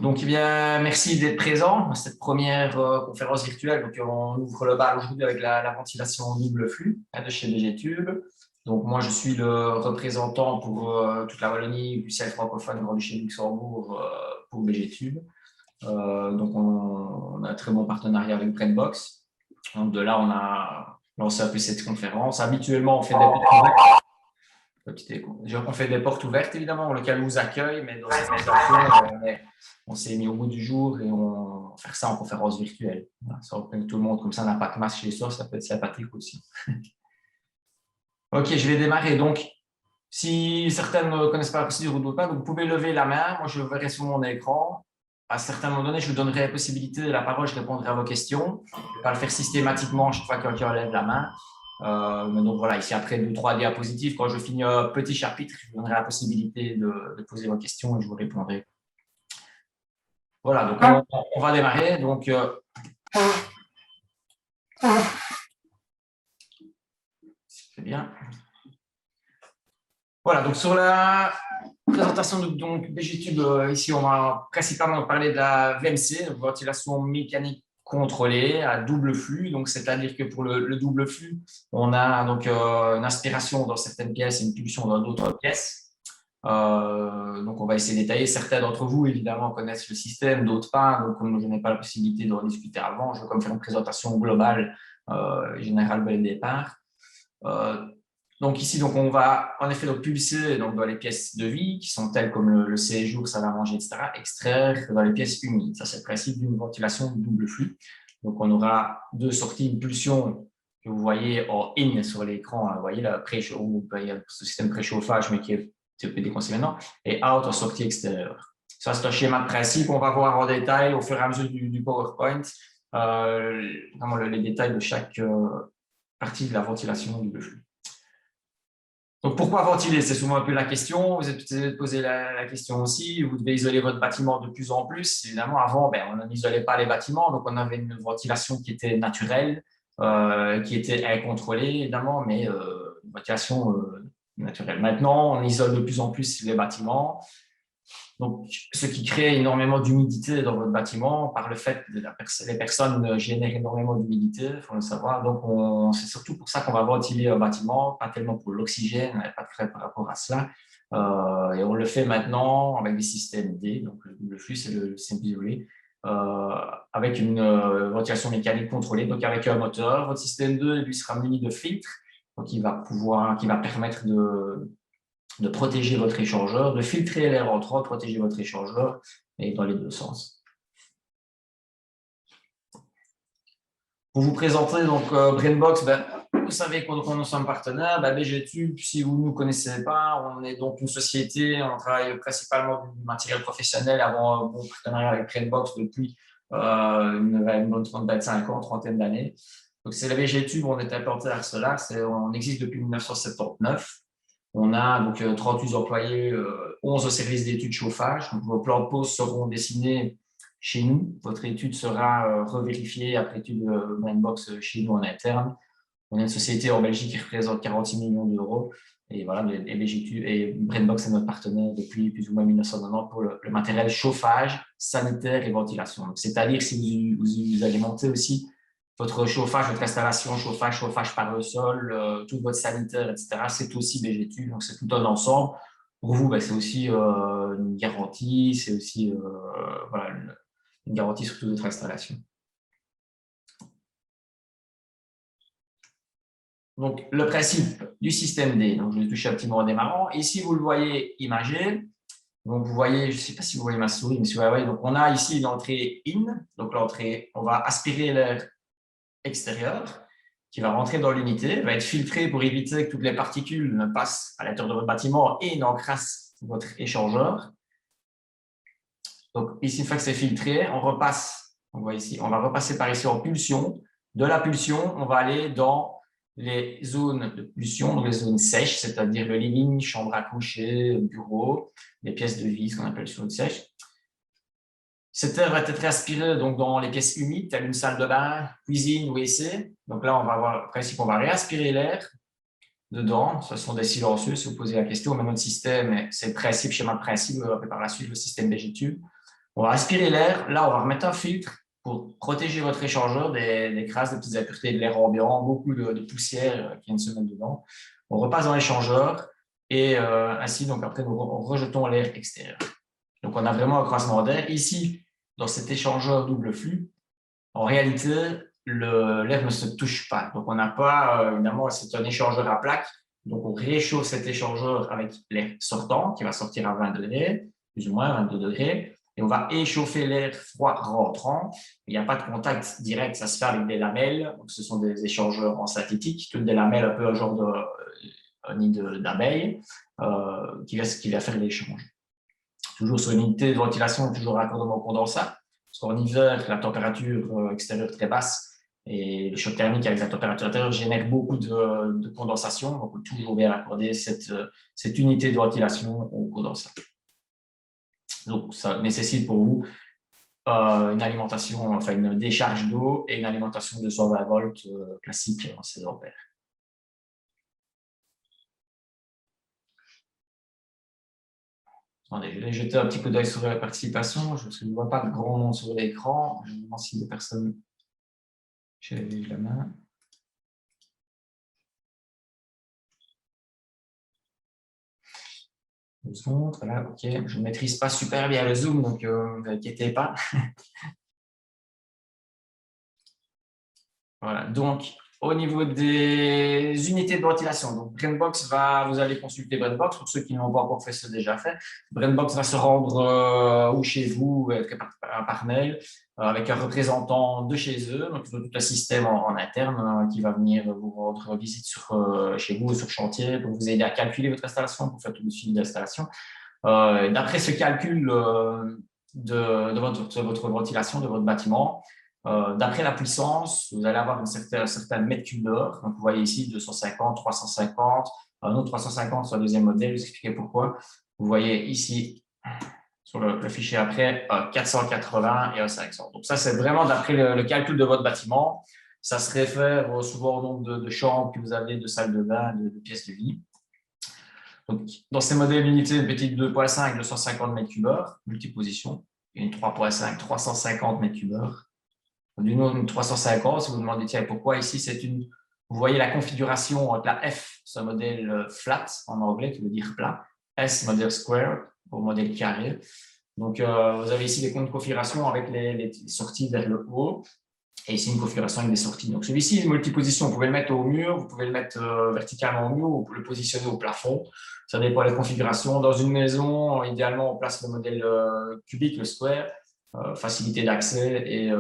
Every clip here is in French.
Donc, eh bien, merci d'être présent à cette première conférence virtuelle. Donc, on ouvre le bal aujourd'hui avec la ventilation en double flux de chez BGTube. Donc, moi, je suis le représentant pour toute la Wallonie, Bruxelles francophone, Grand-Duché de Luxembourg pour BGTube. Donc, on a un très bon partenariat avec Brainbox. Donc, de là, on a lancé un peu cette conférence. Habituellement, on fait des portes ouvertes. On fait des portes ouvertes, évidemment, lequel vous accueille, mais dans cette situation, on s'est mis au bout du jour et on va faire ça en conférence virtuelle. Voilà, ça représente tout le monde, comme ça, n'a pas de masque chez soi, ça peut être sympathique aussi. Ok, je vais démarrer. Donc, si certains ne connaissent pas la procédure ou d'autres pas, vous pouvez lever la main. Moi, je verrai sur mon écran. À certains moments donnés, je vous donnerai la possibilité de la parole, je répondrai à vos questions. Je ne vais pas le faire systématiquement chaque fois que quelqu'un lève la main. Mais donc voilà, ici après 2-3 diapositives, quand je finis un petit chapitre, je vous donnerai la possibilité de poser vos questions et je vous répondrai. Voilà, donc on va démarrer. Donc, c'est bien. Voilà, donc sur la présentation de donc, BGTube, ici, on va principalement parler de la VMC, donc ventilation mécanique contrôlée à double flux. Donc, c'est-à-dire que pour le double flux, on a donc une aspiration dans certaines pièces et une pulsion dans d'autres pièces. Donc, on va essayer de détailler. Certains d'entre vous, évidemment, connaissent le système, d'autres pas. Donc, comme je n'ai pas la possibilité d'en discuter avant, je vais comme faire une présentation globale, générale dès le départ. Donc ici, donc on va en effet donc pulser donc, dans les pièces de vie qui sont telles comme le séjour, salle à manger, etc., extraire dans les pièces humides. Ça, c'est le principe d'une ventilation double flux. Donc on aura deux sorties, une pulsion que vous voyez en in sur l'écran, vous voyez la il y a ce système préchauffage, mais qui est déconseillé maintenant, et out en sortie extérieure. Ça, c'est un schéma de principe. On va voir en détail au fur et à mesure du PowerPoint vraiment les détails de chaque partie de la ventilation double flux. Donc, pourquoi ventiler? C'est souvent un peu la question. Vous êtes peut-être posé la question aussi. Vous devez isoler votre bâtiment de plus en plus. Évidemment, avant, on n'isolait pas les bâtiments. Donc, on avait une ventilation qui était naturelle, qui était incontrôlée, évidemment, mais une ventilation naturelle. Maintenant, on isole de plus en plus les bâtiments. Donc, ce qui crée énormément d'humidité dans votre bâtiment par le fait que les personnes génèrent énormément d'humidité, il faut le savoir. Donc, c'est surtout pour ça qu'on va ventiler un bâtiment, pas tellement pour l'oxygène, on n'avait pas de frais par rapport à cela. Et on le fait maintenant avec des systèmes D, donc le double flux, c'est le système isolé, avec une ventilation mécanique contrôlée, donc avec un moteur. Votre système 2 lui sera muni de filtres, donc qui va permettre de protéger votre échangeur, de filtrer l'air entrant, de protéger votre échangeur, et dans les deux sens. Pour vous présenter donc Brainbox, vous savez qu'on nous sommes partenaires. BGTube, si vous ne nous connaissez pas, on est donc une société, on travaille principalement du matériel professionnel avant un bon partenariat avec Brainbox depuis une bonne 25 ans, trentaine d'années. Donc c'est la BGTube, on est implanté à Arcelard, on existe depuis 1979. On a donc 38 employés, 11 au service d'études chauffage. Donc, vos plans de pause seront dessinés chez nous. Votre étude sera revérifiée après étude de Brainbox chez nous en interne. On est une société en Belgique qui représente 46 millions d'euros. Et voilà, et Brainbox est notre partenaire depuis plus ou moins 1990 pour le matériel chauffage, sanitaire et ventilation. C'est-à-dire si vous alimentez aussi votre chauffage, votre installation, chauffage par le sol, tout votre sanitaire, etc., c'est aussi BGTube, donc c'est tout un ensemble. Pour vous, c'est aussi une garantie, c'est aussi voilà, une garantie sur toute votre installation. Donc, le principe du système D, donc je vais toucher un petit mot en démarrant. Ici, vous le voyez imagé. Donc, vous voyez, je ne sais pas si vous voyez ma souris, mais si vous voyez, donc on a ici l'entrée in. Donc, l'entrée, on va aspirer l'air extérieur qui va rentrer dans l'unité, va être filtré pour éviter que toutes les particules ne passent à l'intérieur de votre bâtiment et n'encrassent votre échangeur. Donc, ici, une fois que c'est filtré, on repasse, on voit ici, on va repasser par ici en pulsion. De la pulsion, on va aller dans les zones de pulsion, donc les zones sèches, c'est-à-dire le living, chambre à coucher, bureau, les pièces de vie, ce qu'on appelle zones sèches. Cette air va être aspiré donc, dans les pièces humides, telles une salle de bain, cuisine, WC. Donc là, on va avoir le principe, on va réaspirer l'air dedans. Ce sont des silencieux, si vous posez la question. Mais notre système, c'est le principe, schéma de principe, par la suite, le système BGTube. On va aspirer l'air. Là, on va remettre un filtre pour protéger votre échangeur des crasses, des petites impuretés de l'air ambiant, beaucoup de poussière qui vient de se mettre dedans. On repasse dans l'échangeur et ainsi, donc après, nous rejetons l'air extérieur. Donc, on a vraiment un croisement d'air. Ici, dans cet échangeur double flux, en réalité, l'air ne se touche pas. Donc, on n'a pas, évidemment, c'est un échangeur à plaques. Donc, on réchauffe cet échangeur avec l'air sortant qui va sortir à 20 degrés, plus ou moins 22 degrés. Et on va échauffer l'air froid rentrant. Il n'y a pas de contact direct, ça se fait avec des lamelles. Donc, ce sont des échangeurs en synthétique, toutes des lamelles un peu un genre de nid d'abeille qui va faire l'échange. Toujours sur une unité de ventilation, toujours raccordement au condensat. Parce qu'en hiver, la température extérieure est très basse et le choc thermique avec la température intérieure génère beaucoup de condensation. Donc, on peut toujours bien raccorder cette unité de ventilation au condensat. Donc, ça nécessite pour vous une alimentation, enfin une décharge d'eau et une alimentation de 120 volts classique en 16 ampères. Attendez, je vais jeter un petit coup d'œil sur la participation. Je ne vois pas de grand nom sur l'écran. Je me demande si des personnes. J'ai levé la main. Voilà, ok. Je ne maîtrise pas super bien le Zoom, donc ne vous inquiétez pas. Voilà, donc au niveau des unités de ventilation, donc Brainbox vous allez consulter Brainbox pour ceux qui n'ont pas encore fait ce déjà fait. Brainbox va se rendre ou chez vous, par mail, avec un représentant de chez eux, donc ils ont tout un système en interne qui va venir vous rendre visite chez vous, sur chantier, pour vous aider à calculer votre installation, pour faire tout le suivi d'installation. D'après ce calcul de votre ventilation, de votre bâtiment, d'après la puissance, vous allez avoir un certain mètre cube d'heure. Donc, vous voyez ici 250, 350, un autre 350 sur le deuxième modèle. Je vais vous expliquer pourquoi. Vous voyez ici, sur le fichier après, 480 et un 500. Donc, ça, c'est vraiment d'après le calcul de votre bâtiment. Ça se réfère souvent au nombre de chambres que vous avez, de salles de bain, de pièces de vie. Donc, dans ces modèles d'unité, une petite 2.5, 250 m3, multiposition, et une 3.5, 350 m3. D'une autre, une 350, si vous vous demandez, tiens, pourquoi ici, vous voyez la configuration entre la F, c'est un modèle flat en anglais, qui veut dire plat, S, modèle square, pour modèle carré. Donc, vous avez ici les configurations avec les sorties vers le haut, et ici une configuration avec des sorties. Donc, celui-ci, une multiposition, vous pouvez le mettre au mur, vous pouvez le mettre verticalement au mur, ou vous pouvez le positionner au plafond. Ça dépend des configurations. Dans une maison, idéalement, on place le modèle cubique, le square, facilité d'accès, et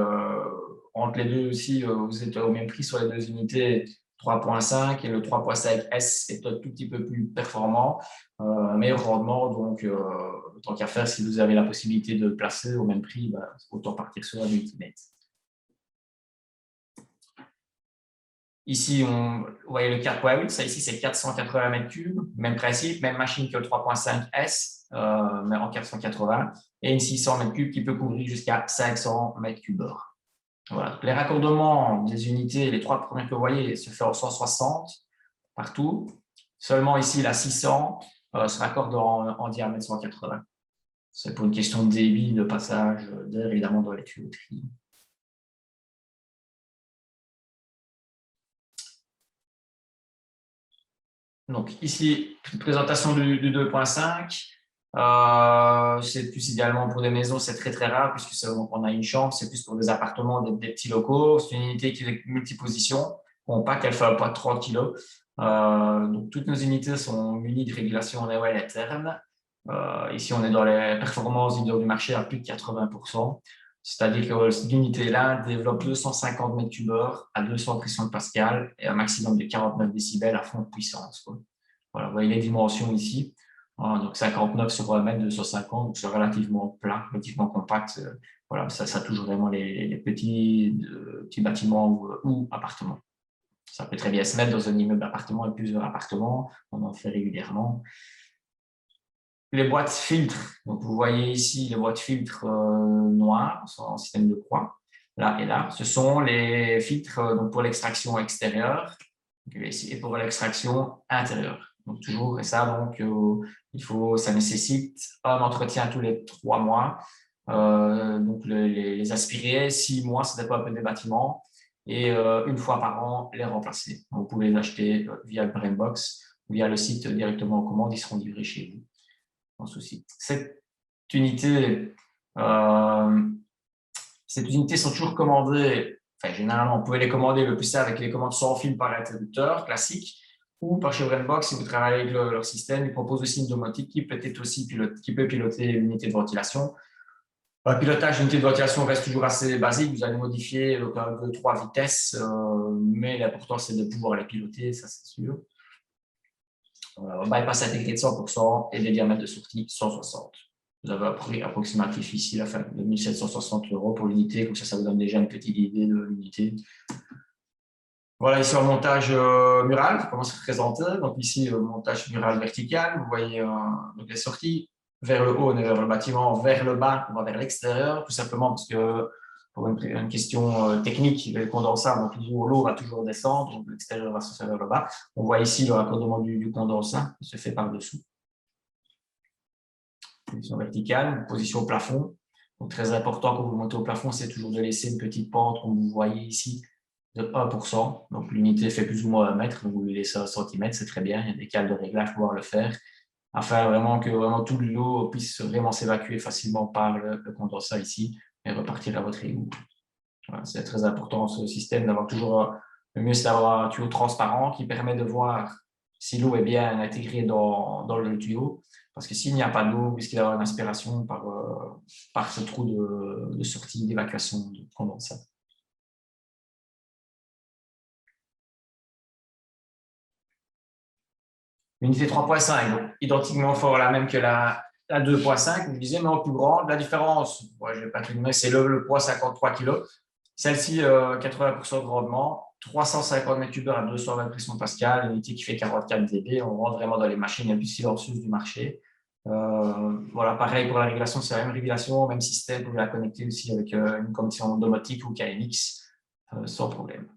entre les deux aussi, vous êtes au même prix sur les deux unités 3.5 et le 3.5S est un tout petit peu plus performant, meilleur rendement. Donc, tant qu'à faire, si vous avez la possibilité de le placer au même prix, autant partir sur un Ultimate. Ici, vous voyez le 4.8, ça ici c'est 480 m3, même principe, même machine que le 3.5S, mais en 480, et une 600 m3 qui peut couvrir jusqu'à 500 m3. Voilà. Les raccordements des unités, les trois premiers que vous voyez, se font en 160 partout. Seulement ici, la 600 se raccorde en diamètre 180. C'est pour une question de débit, de passage d'air, évidemment, dans les tuyauteries. Donc ici, une présentation du 2.5. C'est plus idéalement pour des maisons, c'est très très rare puisque on a une chambre, c'est plus pour des appartements, des petits locaux. C'est une unité qui est multiposition, compacte, elle fait un poids de 30 kg. Donc toutes nos unités sont munies de régulation Newell interne. Ici, on est dans les performances du marché à plus de 80%. C'est-à-dire que cette unité-là développe 250 m3 à 200 pressions de Pascal et un maximum de 49 décibels à fond de puissance, quoi. Voilà, vous voyez les dimensions ici. Donc 59 sur 1 mètre, 250, donc c'est relativement plat, relativement compact. Voilà, ça touche vraiment les petits bâtiments ou appartements. Ça peut très bien se mettre dans un immeuble d'appartement avec plusieurs appartements. On en fait régulièrement. Les boîtes filtres, donc vous voyez ici les boîtes filtres noires, sont en système de croix, là et là. Ce sont les filtres donc pour l'extraction extérieure et pour l'extraction intérieure. Donc toujours, et ça, donc, ça nécessite un entretien tous les 3 mois. donc les aspirer, 6 mois, ça dépend un peu des bâtiments, et une fois par an, les remplacer. Donc, vous pouvez les acheter via le Brainbox, via le site directement en commande, ils seront livrés chez vous, sans souci. Unité, cette unité sont toujours commandées, enfin généralement, vous pouvez les commander le plus simple avec les commandes sans fil par interrupteur classique, ou par chez Brainbox, si vous travaillez avec leur système, ils proposent aussi une domotique qui peut piloter l'unité de ventilation. Le pilotage d'unité de ventilation reste toujours assez basique. Vous allez modifier 2-3 vitesses, mais l'important, c'est de pouvoir les piloter, ça c'est sûr. Bypass intégré de 100% et des diamètres de sortie 160. Vous avez un prix approximatif ici, la fin de 1760 € pour l'unité. Comme ça vous donne déjà une petite idée de l'unité. Voilà, ici, un montage mural, comment se présenter. Donc ici, le montage mural vertical. Vous voyez donc les sorties. Vers le haut, on est vers le bâtiment, vers le bas, on va vers l'extérieur, tout simplement parce que pour une question technique, le condensat, donc l'eau va toujours descendre, donc l'extérieur va se faire vers le bas. On voit ici le raccordement du condensat qui se fait par-dessous. Position verticale, position au plafond. Donc très important quand vous montez au plafond, c'est toujours de laisser une petite pente, comme vous voyez ici, de 1%. Donc l'unité fait plus ou moins 1 mètre, donc vous lui laissez 1 centimètre, c'est très bien. Il y a des cales de réglage pour pouvoir le faire, afin vraiment que toute l'eau puisse vraiment s'évacuer facilement par le condensat ici et repartir à votre égout. Voilà, c'est très important ce système d'avoir toujours, le mieux c'est d'avoir un tuyau transparent qui permet de voir si l'eau est bien intégrée dans le tuyau, parce que s'il n'y a pas d'eau, il risque d'avoir une aspiration par ce trou de sortie d'évacuation de condensat. L'unité 3.5, identiquement fort la même que la 2.5, je disais, mais en plus grande. La différence, je vais pas tout donner, c'est le poids 53 kg. Celle-ci, 80% de rendement, 350 m3 à 220 pression pascal, une unité qui fait 44 dB. On rentre vraiment dans les machines les plus silencieuses du marché. Voilà, pareil pour la régulation, c'est la même régulation, même système, vous pouvez la connecter aussi avec une connexion domotique ou KNX sans problème.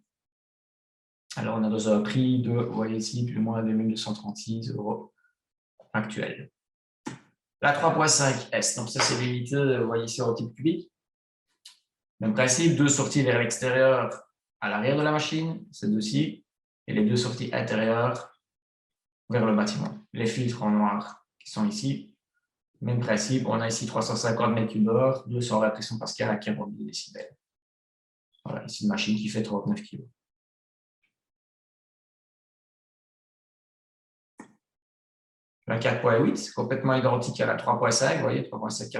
Alors, on a dans un prix de, vous voyez ici, plus ou moins 2236 € actuels. La 3.5S, donc ça, c'est l'unité, vous voyez ici, en type cubique. Même principe, 2 sorties vers l'extérieur à l'arrière de la machine, ces deux-ci, et les 2 sorties intérieures vers le bâtiment. Les filtres en noir qui sont ici, même principe, on a ici 350 m3, 220 pression pascal à 42 décibels. Voilà, ici une machine qui fait 39 kg. La 4.8, complètement identique à la 3.5, vous voyez, 3.5,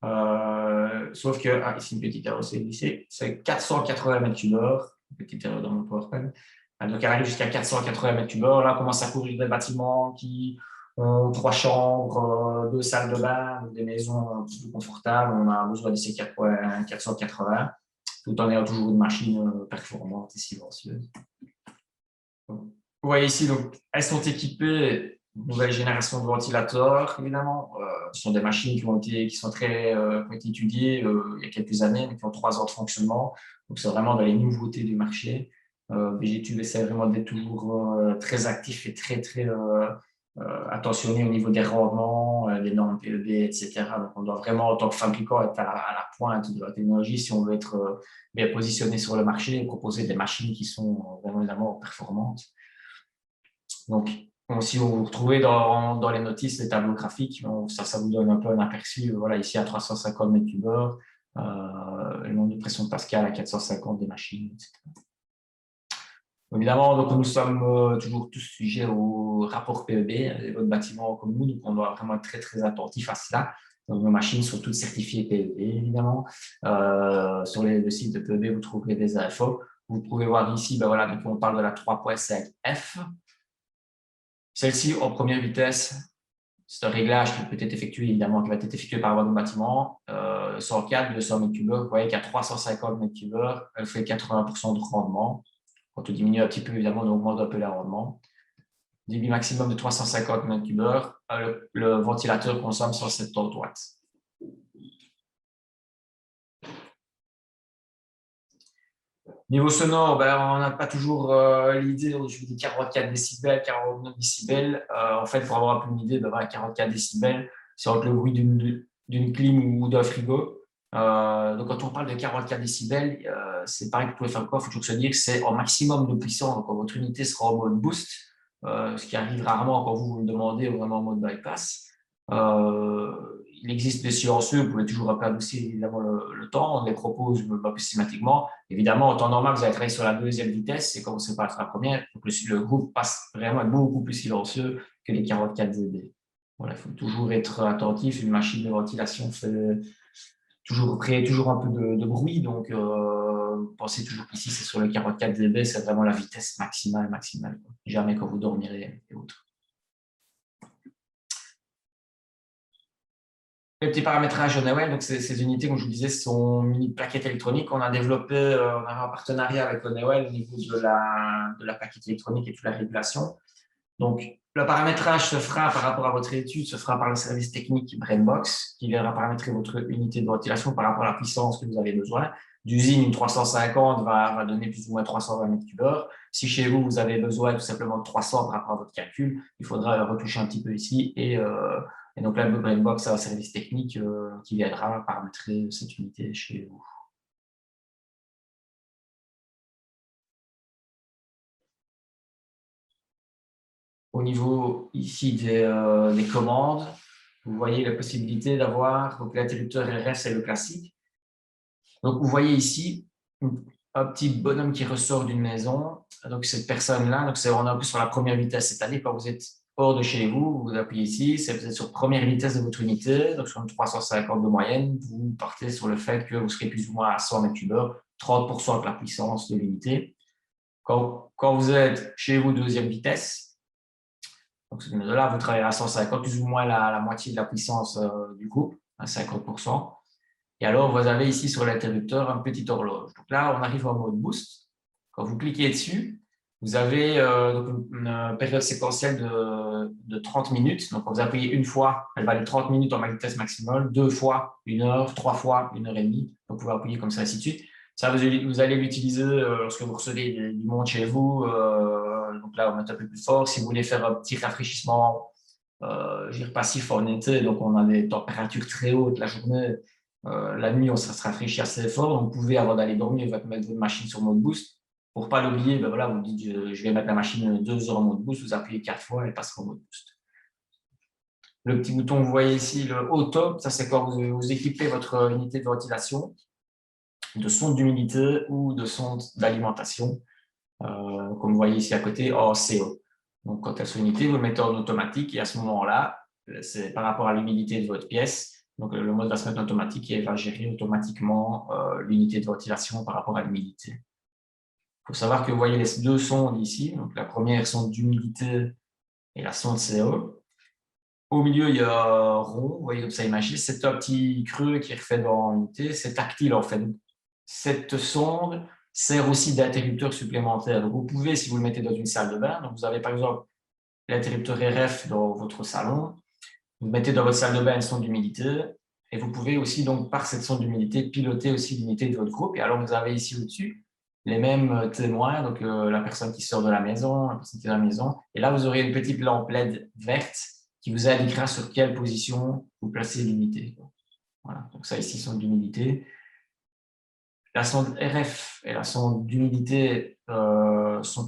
4.8. Sauf que, ici une petite erreur, c'est 480 m3, petite erreur dans mon PowerPoint. Donc, elle arrive jusqu'à 480 m3. Là, on commence à couvrir des bâtiments qui ont 3 chambres, 2 salles de bain, des maisons plus confortables. On a besoin de ces 480, tout en ayant toujours une machine performante et silencieuse. Vous voyez ici, donc, elles sont équipées nouvelle génération de ventilateurs, évidemment. Ce sont des machines qui ont été étudiées il y a quelques années, mais qui ont 3 ans de fonctionnement. Donc, c'est vraiment dans les nouveautés du marché. BGTube essaie vraiment d'être toujours très actif et très attentionné au niveau des rendements, des normes PEB, etc. Donc, on doit vraiment, en tant que fabricant, être à la pointe de la technologie si on veut être bien positionné sur le marché et proposer des machines qui sont vraiment performantes. Donc, si vous retrouvez dans les notices les tableaux graphiques, ça vous donne un peu un aperçu. Voilà, ici à 350 m3, le nombre de pression pascal à 450 des machines, etc. Évidemment, donc, nous sommes toujours tous sujets au rapport PEB, votre bâtiment comme nous, donc on doit vraiment être très attentif à cela. Donc, nos machines sont toutes certifiées PEB, évidemment. Sur le site de PEB, vous trouverez des infos. Vous pouvez voir ici, voilà, donc on parle de la 3.5F. Celle-ci, en première vitesse, c'est un réglage qui peut être effectué, évidemment, qui va être effectué par votre bâtiment. 104, 200 m3, vous voyez qu'à 350 m3, elle fait 80% de rendement. Quand on diminue un petit peu, évidemment, on augmente un peu le rendement. Débit maximum de 350 m3, le ventilateur consomme 170 watts. Niveau sonore, on n'a pas toujours l'idée, je vous dis 44 décibels, 49 décibels. En fait, pour avoir un peu une idée, 44 décibels, c'est entre le bruit d'une clim ou d'un frigo. Donc, quand on parle de 44 décibels, c'est pareil que vous pouvez faire quoi? Il faut toujours se dire que c'est en maximum de puissance. Donc, quand votre unité sera en mode boost, ce qui arrive rarement quand vous le demandez ou vraiment en mode bypass. Il existe des silencieux, vous pouvez toujours un peu adoucir évidemment le temps, on les propose pas plus systématiquement. Évidemment, en temps normal, vous allez travailler sur la deuxième vitesse et quand vous séparez sur la première, donc le groupe passe vraiment beaucoup plus silencieux que les 44 dB. Voilà, il faut toujours être attentif, une machine de ventilation fait créer toujours un peu de bruit, donc pensez toujours qu'ici c'est sur le 44 dB, c'est vraiment la vitesse maximale, quoi. Jamais quand vous dormirez et autres. Le petit paramétrage Honeywell, donc ces unités, comme je vous disais, sont mini plaquettes électroniques. On a développé, on a un partenariat avec Honeywell au niveau de la plaquette électronique et de la régulation. Donc, le paramétrage se fera par rapport à votre étude, se fera par le service technique Brainbox, qui viendra paramétrer votre unité de ventilation par rapport à la puissance que vous avez besoin. D'usine, une 350 va donner plus ou moins 320 m3. Si chez vous, vous avez besoin tout simplement de 300 par rapport à votre calcul, il faudra retoucher un petit peu ici. Et donc là, le Brainbox a un service technique qui viendra paramétrer cette unité chez vous. Au niveau ici des commandes, vous voyez la possibilité d'avoir, donc l'interrupteur RF, c'est le classique. Donc, vous voyez ici un petit bonhomme qui ressort d'une maison. Donc, cette personne-là, donc on est un peu sur la première vitesse, c'est-à-dire quand vous êtes hors de chez vous, vous appuyez ici, vous êtes sur première vitesse de votre unité, donc sur une 350 de moyenne, vous partez sur le fait que vous serez plus ou moins à 100 m3, 30% de la puissance de l'unité. Quand vous êtes chez vous, deuxième vitesse, donc là, vous travaillez à 150, plus ou moins la moitié de la puissance du groupe, à 50%. Et alors, vous avez ici sur l'interrupteur un petit horloge. Donc là, on arrive en mode boost. Quand vous cliquez dessus, vous avez donc une période séquentielle de 30 minutes. Donc, quand vous appuyez une fois, elle va aller 30 minutes en vitesse maximale, deux fois, 1 heure, trois fois, 1 heure et demie. Donc, vous pouvez appuyer comme ça, ainsi de suite. Ça, vous allez l'utiliser lorsque vous recevez du monde chez vous. Donc là, on met un peu plus fort. Si vous voulez faire un petit rafraîchissement passif en été, donc on a des températures très hautes la journée. La nuit, ça se rafraîchit assez fort. Donc, vous pouvez, avant d'aller dormir, mettre votre machine sur mode boost. Pour ne pas l'oublier, ben voilà, vous dites je vais mettre la machine 2 heures en mode boost, vous appuyez 4 fois, elle passera en mode boost. Le petit bouton que vous voyez ici, le auto, ça c'est quand vous équipez votre unité de ventilation de sonde d'humidité ou de sonde d'alimentation, comme vous voyez ici à côté, en CO. Donc, quand elle est sur unité, vous le mettez en automatique et à ce moment-là, c'est par rapport à l'humidité de votre pièce. Donc, le mode va se mettre en automatique et il va gérer automatiquement l'unité de ventilation par rapport à l'humidité. Il faut savoir que vous voyez les deux sondes ici. Donc, la première sonde d'humidité et la sonde CO. Au milieu, il y a un rond, vous voyez comme ça imagine. C'est un petit creux qui est refait dans l'unité. C'est tactile en fait. Cette sonde sert aussi d'interrupteur supplémentaire. Donc, vous pouvez, si vous le mettez dans une salle de bain, donc vous avez par exemple l'interrupteur RF dans votre salon, vous mettez dans votre salle de bain une sonde d'humidité et vous pouvez aussi, donc, par cette sonde d'humidité, piloter aussi l'unité de votre groupe. Et alors, vous avez ici au-dessus les mêmes témoins, donc la personne qui sort de la maison, la personne qui est dans la maison. Et là, vous aurez une petite lampe LED verte qui vous indiquera sur quelle position vous placez l'unité. Voilà, donc ça ici, sonde d'humidité. La sonde RF et la sonde d'humidité sont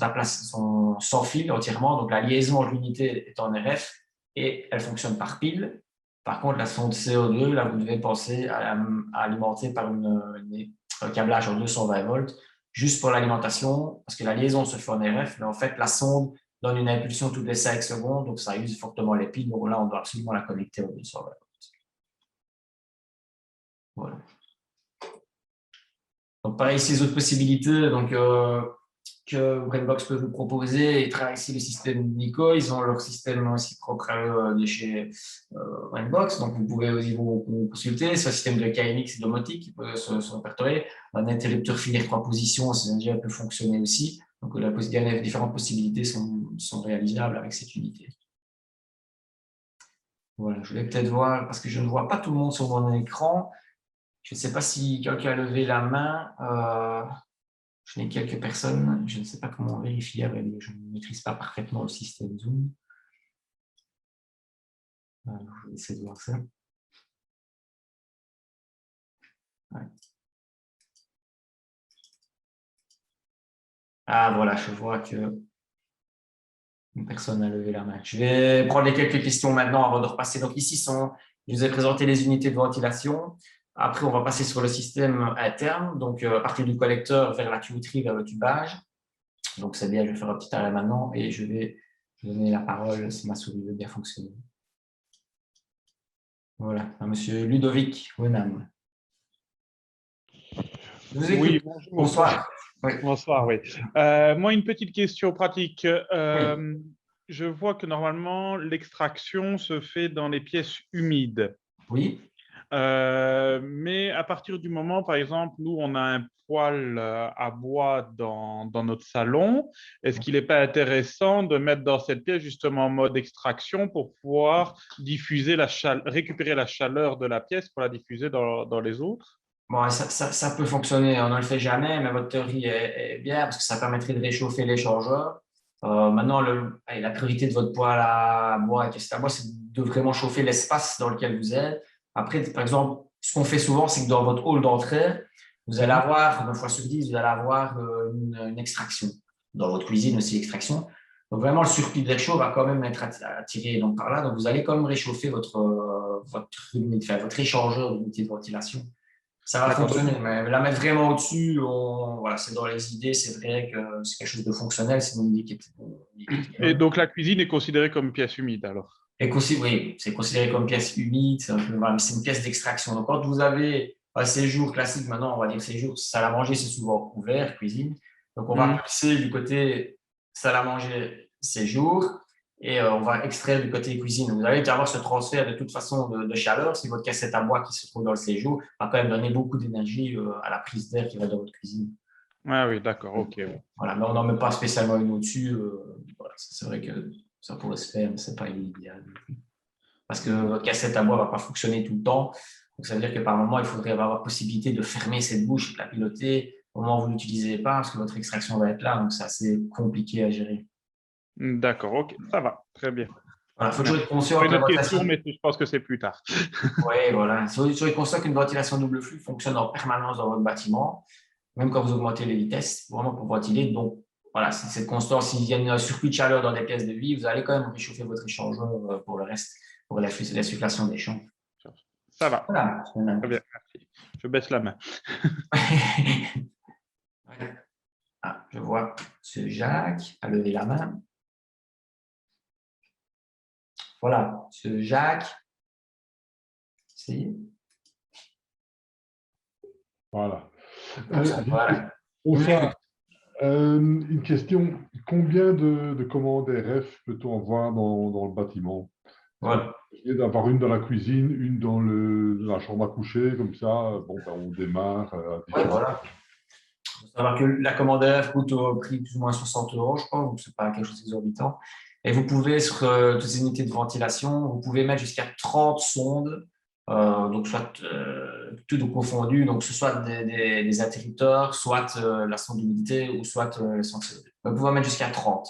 sans fil entièrement, donc la liaison entre l'unité est en RF et elle fonctionne par pile. Par contre, la sonde CO2, là, vous devez penser à alimenter par un câblage en 220 volts, juste pour l'alimentation, parce que la liaison se fait en RF, mais en fait, la sonde donne une impulsion toutes les 5 secondes, donc ça use fortement les piles. Donc là, on doit absolument la connecter au 220 volts. Voilà. Donc, pareil, ces autres possibilités que Brainbox peut vous proposer, ils travaillent ici le système Nico, ils ont leur système aussi propre à eux de chez Brainbox, donc vous pouvez aussi vous consulter. C'est un système de KNX domotique qui peut se répertorier. Un interrupteur filaire 3 positions, c'est déjà peut fonctionner aussi. Donc, les différentes possibilités sont réalisables avec cette unité. Voilà, je vais peut-être voir, parce que je ne vois pas tout le monde sur mon écran. Je ne sais pas si quelqu'un a levé la main. Je n'ai quelques personnes. Je ne sais pas comment vérifier avec. Je ne maîtrise pas parfaitement le système Zoom. Je vais essayer de voir ça. Ouais. Ah, voilà, je vois que une personne a levé la main. Je vais prendre les quelques questions maintenant avant de repasser. Donc, ici, je vous ai présenté les unités de ventilation. Après, on va passer sur le système interne, donc à partir du collecteur vers la tuyauterie, vers le tubage. Donc, c'est bien, je vais faire un petit arrêt maintenant et je vais donner la parole si ma souris veut bien fonctionner. Voilà, à Monsieur Ludovic Wenham. Je vous écoute. Oui, bonjour. Bonsoir. Oui. Bonsoir, oui. Moi, une petite question pratique. Oui. Je vois que normalement, l'extraction se fait dans les pièces humides. Oui. Mais à partir du moment, par exemple, nous, on a un poêle à bois dans notre salon, est-ce qu'il n'est pas intéressant de mettre dans cette pièce justement en mode extraction pour pouvoir diffuser récupérer la chaleur de la pièce pour la diffuser dans les autres? Bon, ça peut fonctionner. On ne le fait jamais, mais votre théorie est bien parce que ça permettrait de réchauffer l'échangeur. Maintenant, la priorité de votre poêle à bois et caisse à bois, c'est de vraiment chauffer l'espace dans lequel vous êtes. Après, par exemple, ce qu'on fait souvent, c'est que dans votre hall d'entrée, vous allez avoir, 9 fois sur 10, vous allez avoir une extraction. Dans votre cuisine aussi, extraction. Donc, vraiment, le circuit d'air chaud va quand même être attiré donc, par là. Donc, vous allez quand même réchauffer votre échangeur d'unité de ventilation. Ça va D'accord. fonctionner, mais la mettre vraiment au-dessus, voilà, c'est dans les idées, c'est vrai que c'est quelque chose de fonctionnel, c'est une idée qui est Et bonne. donc, la cuisine est considérée comme pièce humide alors? Oui, c'est considéré comme pièce humide, voilà, mais c'est une pièce d'extraction. Donc, quand vous avez un séjour classique, maintenant, on va dire séjour, salle à manger, c'est souvent ouvert, cuisine. Donc, on va pulser du côté salle à manger, séjour, et on va extraire du côté cuisine. Vous allez avoir ce transfert de toute façon de chaleur. Si votre cassette à bois qui se trouve dans le séjour va quand même donner beaucoup d'énergie à la prise d'air qui va dans votre cuisine. Ah oui, d'accord, ok. Ouais. Voilà, mais on n'en met pas spécialement une au-dessus. Voilà, c'est vrai que ça pourrait se faire, mais ce n'est pas idéal. Parce que votre cassette à bois ne va pas fonctionner tout le temps. Donc, ça veut dire que par moment, il faudrait avoir la possibilité de fermer cette bouche et de la piloter au moment où vous ne l'utilisez pas, parce que votre extraction va être là. Donc, c'est assez compliqué à gérer. D'accord, ok, ça va, très bien. Voilà, il faut toujours Merci. être conscient J'aurais que une la autre question, ventilation. mais je pense que c'est plus tard. Oui, voilà. Il faut toujours être conscient qu'une ventilation double flux fonctionne en permanence dans votre bâtiment, même quand vous augmentez les vitesses, vraiment pour ventiler. Donc, voilà, c'est cette constance. S'il y a un circuit de chaleur dans des pièces de vie, vous allez quand même réchauffer votre échangeur pour le reste, pour la circulation des champs. Ça va, Voilà. très bien, merci. Je baisse la main. Ah, je vois M. Jacques a levé la main. Voilà, M. Jacques. Voilà. Voilà. Bonsoir. Une question. Combien de commandes RF peut-on avoir dans le bâtiment? Voilà. D'avoir une dans la cuisine, une dans la chambre à coucher, comme ça, bon, ben, on démarre à Ouais, différents. voilà. Il faut savoir que la commande RF coûte au prix plus ou moins 60 €, je crois, donc ce n'est pas quelque chose d'exorbitant. Et vous pouvez, sur toutes ces unités de ventilation, vous pouvez mettre jusqu'à 30 sondes, donc soit tout confondu, donc ce soit des interrupteurs, soit la sonde d'humidité ou soit le sonde CO2. Vous pouvez en mettre jusqu'à 30.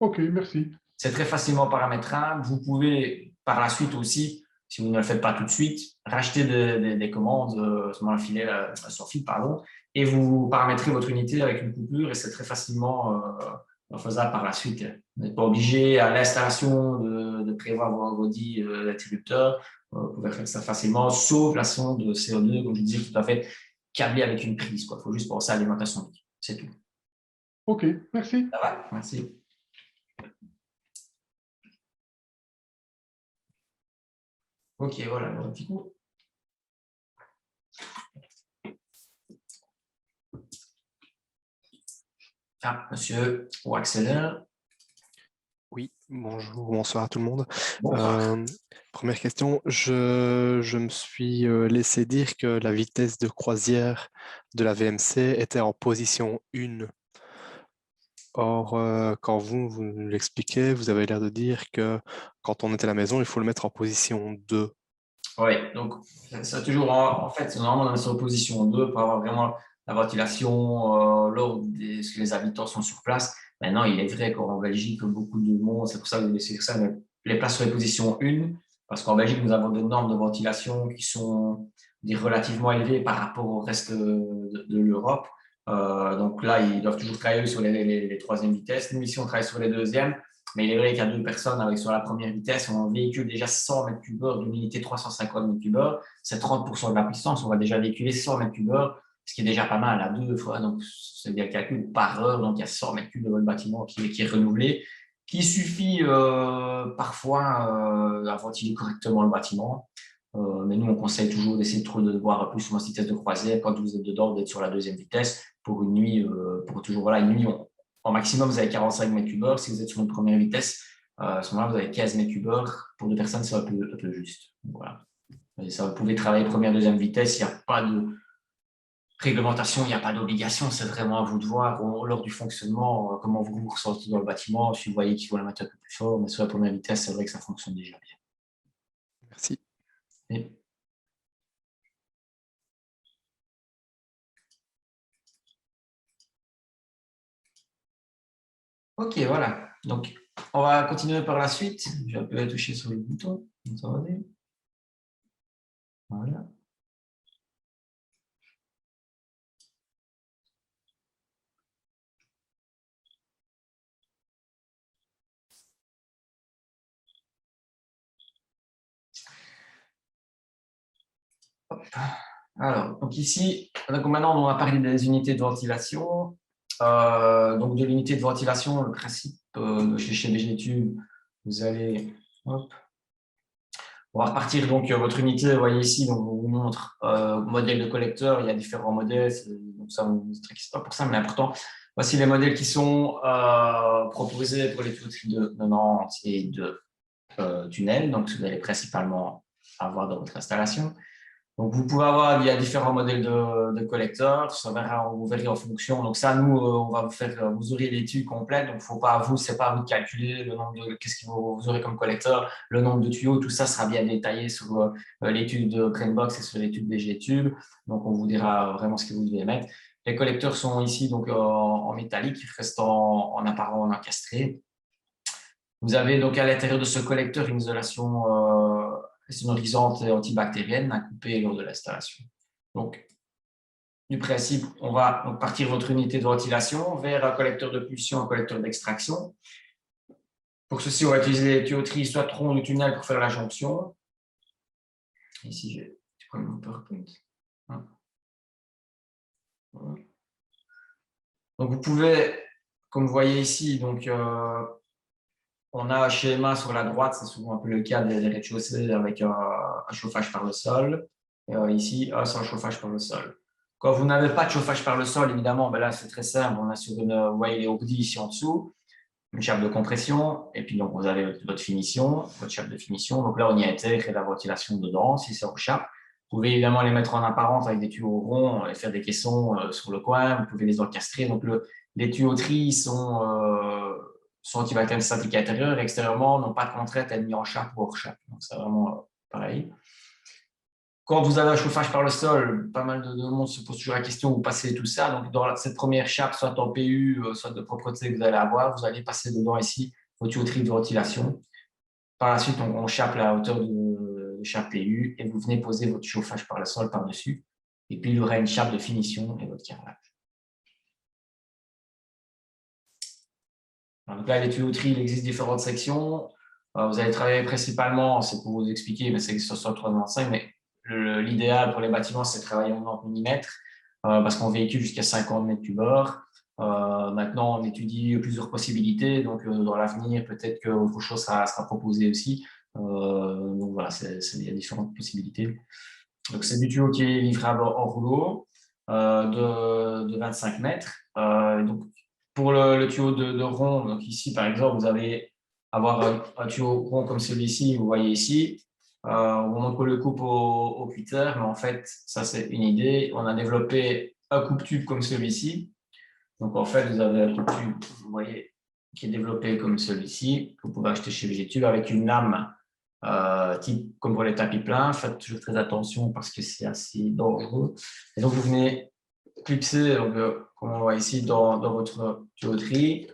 OK, merci. C'est très facilement paramétrable. Vous pouvez par la suite aussi, si vous ne le faites pas tout de suite, racheter des commandes sur fil, pardon, et vous paramétrez votre unité avec une coupure et c'est très facilement faisable par la suite. Vous n'êtes pas obligé à l'installation de prévoir vos dits d'interrupteurs. Vous pouvez faire ça facilement, sauf la sonde de CO2, comme je disais, tout à fait câblée avec une prise. Il faut juste penser à l'alimentation. C'est tout. OK, merci. Ça va? Merci. Ok, voilà, un petit coup. Ah, monsieur Waxeler. Oui, bonjour, bonsoir à tout le monde. Bonsoir. Première question, je me suis laissé dire que la vitesse de croisière de la VMC était en position 1. Or, quand vous nous l'expliquez, vous avez l'air de dire que quand on est à la maison, il faut le mettre en position 2. Oui, donc c'est toujours en fait, normalement, on est sur position 2 pour avoir vraiment la ventilation lorsque les habitants sont sur place. Maintenant, il est vrai qu'en Belgique, beaucoup de monde, c'est pour ça que vous laissez ça, mais les places sur les positions 1, parce qu'en Belgique, nous avons des normes de ventilation qui sont relativement élevé par rapport au reste de l'Europe. Donc là, ils doivent toujours travailler sur les troisième vitesses. Nous, ici, on travaille sur les deuxièmes. Mais il est vrai qu'il y a 2 personnes avec sur la première vitesse, on véhicule déjà 100 m3 d'une unité 350 m3. C'est 30% de la puissance. On va déjà véhiculer 100 m3, ce qui est déjà pas mal à 2 fois. Donc, c'est bien le calcul par heure. Donc, il y a 100 m3 de votre bâtiment qui est renouvelé, qui suffit parfois à ventiler correctement le bâtiment. Mais nous, on conseille toujours d'essayer de voir plus sur une vitesse de croisière quand vous êtes dedans, d'être sur la deuxième vitesse pour une nuit. Pour toujours, voilà, une nuit, en maximum, vous avez 45 m3. Si vous êtes sur une première vitesse, à ce moment-là, vous avez 15 m3. Pour 2 personnes, c'est un peu juste. Donc, voilà. Et ça, vous pouvez travailler première, deuxième vitesse. Il n'y a pas de réglementation, il n'y a pas d'obligation. C'est vraiment à vous de voir lors du fonctionnement comment vous vous ressentez dans le bâtiment. Si vous voyez qu'il faut la mettre un peu plus fort, mais sur la première vitesse, c'est vrai que ça fonctionne déjà bien. Merci. Et... Ok, voilà. Donc, on va continuer par la suite. Je vais un peu toucher sur le bouton. Voilà. Hop. Alors, donc ici, donc maintenant, on va parler des unités de ventilation. Donc, de l'unité de ventilation, le principe chez BGTube, vous allez... Hop. On va repartir donc votre unité, vous voyez ici, donc on vous montre modèle de collecteur, il y a différents modèles, donc ça, on ne se traquisse pas pour ça, mais important. Voici les modèles qui sont proposés pour les tuyauteries de Nantes et de tunnels, donc vous allez principalement avoir dans votre installation. Donc, vous pouvez avoir, il y a différents modèles de collecteurs, vous verrez en fonction. Donc, ça, nous, on va vous aurez l'étude complète. Donc, faut pas, c'est pas à vous de calculer le nombre de, qu'est-ce que vous aurez comme collecteur, le nombre de tuyaux, tout ça sera bien détaillé sur l'étude de Brainbox et sur l'étude BGTube. Donc, on vous dira vraiment ce que vous devez mettre. Les collecteurs sont ici donc en métallique, ils restent en apparent en encastré. Vous avez donc à l'intérieur de ce collecteur une isolation sonorisante et antibactérienne à couper lors de l'installation. Donc, du principe, on va donc partir votre unité de ventilation vers un collecteur de pulsion, un collecteur d'extraction. Pour ceci, on va utiliser les tuyauteries soit tronc du tunnel pour faire la jonction. Ici, j'ai mon PowerPoint. Donc, vous pouvez, comme vous voyez ici, donc on a un schéma sur la droite, c'est souvent un peu le cas des rez-de-chaussée avec un chauffage par le sol. Et ici, sans chauffage par le sol. Quand vous n'avez pas de chauffage par le sol, évidemment, ben là, c'est très simple. On a sur vous voyez les OPDI ici en dessous, une chape de compression, et puis donc vous avez votre finition, votre chape de finition. Donc là, on y intègre la ventilation dedans, si c'est en chape. Vous pouvez évidemment les mettre en apparence avec des tuyaux ronds et faire des caissons sur le coin. Vous pouvez les encastrer. Donc, les tuyauteries sont anti-bactériennes statiques intérieures et extérieurement n'ont pas de contrainte à être mis en chape ou hors chape. Donc, c'est vraiment pareil. Quand vous avez un chauffage par le sol, pas mal de monde se pose toujours la question, vous passez tout ça. Donc, dans cette première chape, soit en PU, soit de propreté que vous allez avoir, vous allez passer dedans ici vos tuyauteries de ventilation. Par la suite, on chape la hauteur de chape PU et vous venez poser votre chauffage par le sol par-dessus. Et puis, il y aura une chape de finition et votre carrelage. Donc là, les tuyauteries, il existe différentes sections. Vous allez travailler principalement, c'est pour vous expliquer, mais c'est sur 395, mais l'idéal pour les bâtiments, c'est de travailler en 90 mm parce qu'on véhicule jusqu'à 50 m3. Maintenant, on étudie plusieurs possibilités. Donc, dans l'avenir, peut-être qu'autre chose sera proposé aussi. Donc, voilà, il y a différentes possibilités. Donc, c'est du tuyau qui est livrable en rouleau de 25 mètres. Donc, pour le tuyau de rond, donc ici, par exemple, vous allez avoir un tuyau rond comme celui-ci, vous voyez ici. On montre le coupe au cutter, mais en fait, ça, c'est une idée. On a développé un coupe-tube comme celui-ci. Donc, en fait, vous avez un coupe-tube, vous voyez, qui est développé comme celui-ci, que vous pouvez acheter chez VGTube avec une lame type comme pour les tapis plats. Faites toujours très attention parce que c'est assez dangereux. Et donc, vous venez clipser, donc, comme on voit ici, dans votre tuyauterie.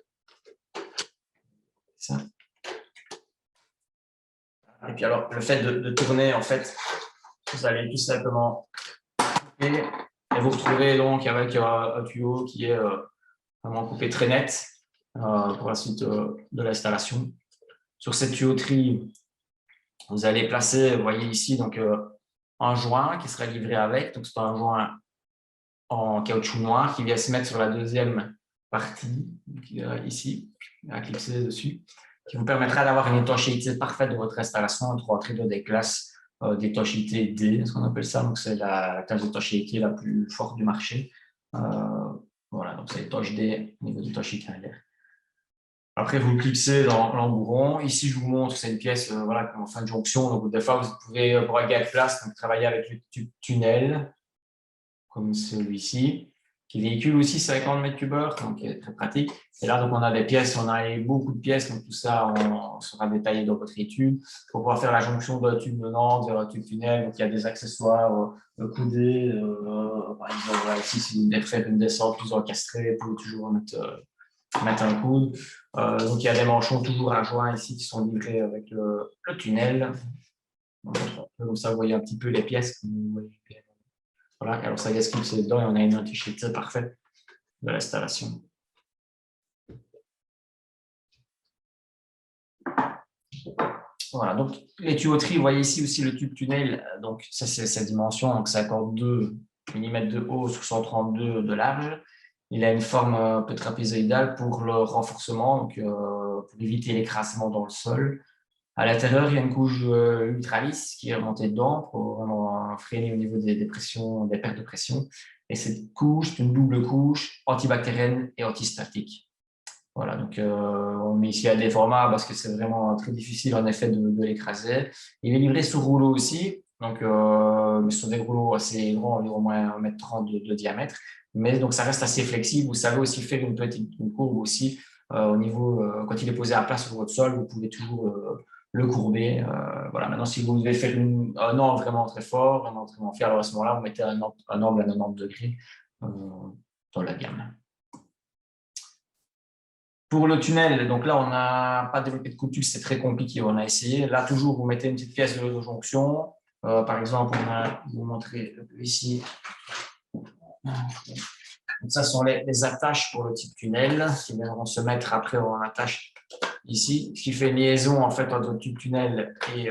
Ça. Et puis alors, le fait de tourner, en fait, vous allez tout simplement couper et vous retrouvez donc avec un tuyau qui est vraiment coupé très net pour la suite de l'installation. Sur cette tuyauterie, vous allez placer, vous voyez ici, donc un joint qui sera livré avec. Donc c'est un joint en caoutchouc noir qui vient se mettre sur la deuxième partie, ici, à clipser dessus, qui vous permettra d'avoir une étanchéité parfaite de votre installation entre rentrer dans des classes d'étanchéité D, ce qu'on appelle ça. Donc c'est la classe d'étanchéité la plus forte du marché. Voilà, donc c'est étanche D au niveau d'étanchéité à l'air. Après, vous clipsez dans l'embourron. Ici, je vous montre, c'est une pièce voilà, en fin de jonction. Donc, des fois, vous pouvez, pour un gain de place, donc, travailler avec le tube tunnel, comme celui-ci, qui véhicule aussi 50 mètres cubeurs, donc qui est très pratique. Et là, donc, on a des pièces, on a beaucoup de pièces, donc tout ça, on sera détaillé dans votre étude. Pour pouvoir faire la jonction d'un tube de Nantes vers un tube tunnel, donc il y a des accessoires coudés. Par exemple, voilà, ici, si vous voulez faire une descente plus encastrée, vous pouvez toujours mettre un coude. Donc, il y a des manchons toujours à joint ici qui sont livrés avec le tunnel. Comme ça, vous voyez un petit peu les pièces. Voilà, alors ça y est, clipsé dedans et on a une étanchéité parfaite de l'installation. Voilà, donc les tuyauteries, vous voyez ici aussi le tube tunnel. Donc, ça, c'est sa dimension, donc 52 mm de haut sur 132 de large. Il a une forme un peu trapézoïdale pour le renforcement, donc pour éviter l'écrasement dans le sol. À l'intérieur, il y a une couche ultralisse qui est remontée dedans pour vraiment freiner au niveau des pressions, des pertes de pression. Et cette couche, c'est une double couche antibactérienne et antistatique. Voilà, donc on met ici à des formats parce que c'est vraiment très difficile en effet de l'écraser. Il est livré sur rouleau aussi, donc ce sont des rouleaux assez grands, environ au moins 1,30 m de diamètre. Mais donc, ça reste assez flexible. Vous savez aussi faire une courbe aussi au niveau, quand il est posé à plat sur votre sol, vous pouvez toujours le courber. Voilà. Maintenant, si vous devez faire un angle vraiment très fort, un angle vraiment fier, alors à ce moment-là, vous mettez un angle à 90 degrés dans la gamme. Pour le tunnel, donc là, on n'a pas développé de coupe-tube, c'est très compliqué, on a essayé. Là, toujours, vous mettez une petite pièce de jonction. Par exemple, on a, je vais vous montrer ici. Donc, ça sont les attaches pour le type tunnel qui viendront se mettre après, on attache ici, ce qui fait une liaison en fait entre le type tunnel et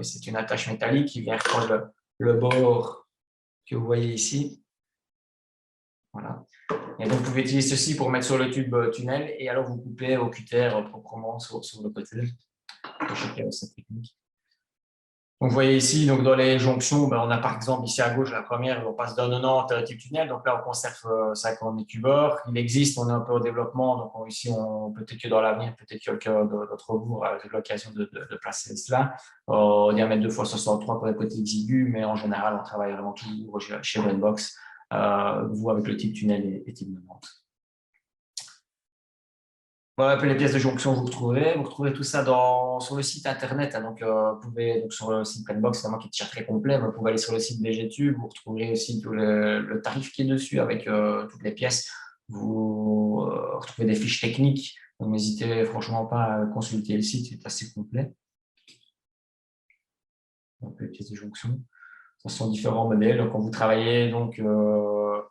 c'est une attache métallique qui vient reprendre le bord que vous voyez ici. Voilà. Et donc, vous pouvez utiliser ceci pour mettre sur le tube tunnel et alors vous coupez au cutter proprement sur le côté. Cette technique. Donc, vous voyez ici, donc dans les jonctions, on a par exemple ici à gauche la première, on passe d'un 90 à un type tunnel. Donc là, on conserve 50 mètres cubeurs. Il existe, on est un peu au développement. Donc ici, peut-être que dans l'avenir, peut-être que quelqu'un d'entre vous aura l'occasion de placer cela. Au diamètre 2x63 pour les côtés exigus, mais en général, on travaille vraiment toujours chez Brandbox, vous avec le type tunnel et type 90. Voilà un peu les pièces de jonction que vous retrouverez. Vous retrouverez tout ça sur le site internet. Donc, vous pouvez, donc sur le site Brandbox, c'est vraiment qui est déjà très complet. Vous pouvez aller sur le site BGTube. Vous retrouverez aussi tout le tarif qui est dessus avec toutes les pièces. Vous retrouvez des fiches techniques. Donc, n'hésitez franchement pas à consulter le site, c'est assez complet. Donc, les pièces de jonction. Ce sont différents modèles. Quand vous travaillez donc,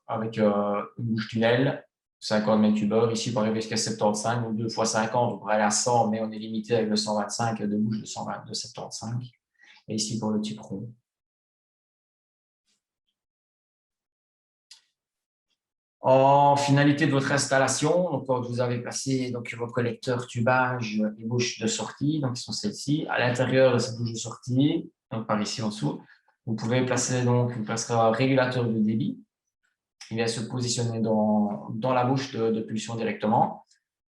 avec une bouche tunnel, 50 mètres cubeurs, ici pour arriver jusqu'à 75, ou 2 x 50, on pourrait aller à 100, mais on est limité avec le 125 de bouche de 75. Et ici pour le type rond. En finalité de votre installation, donc quand vous avez placé donc, vos collecteurs, tubages et bouches de sortie, donc qui sont celles-ci, à l'intérieur de cette bouche de sortie, donc par ici en dessous, vous pouvez placer donc, vous placerez un régulateur de débit. Il va se positionner dans la bouche de pulsion directement.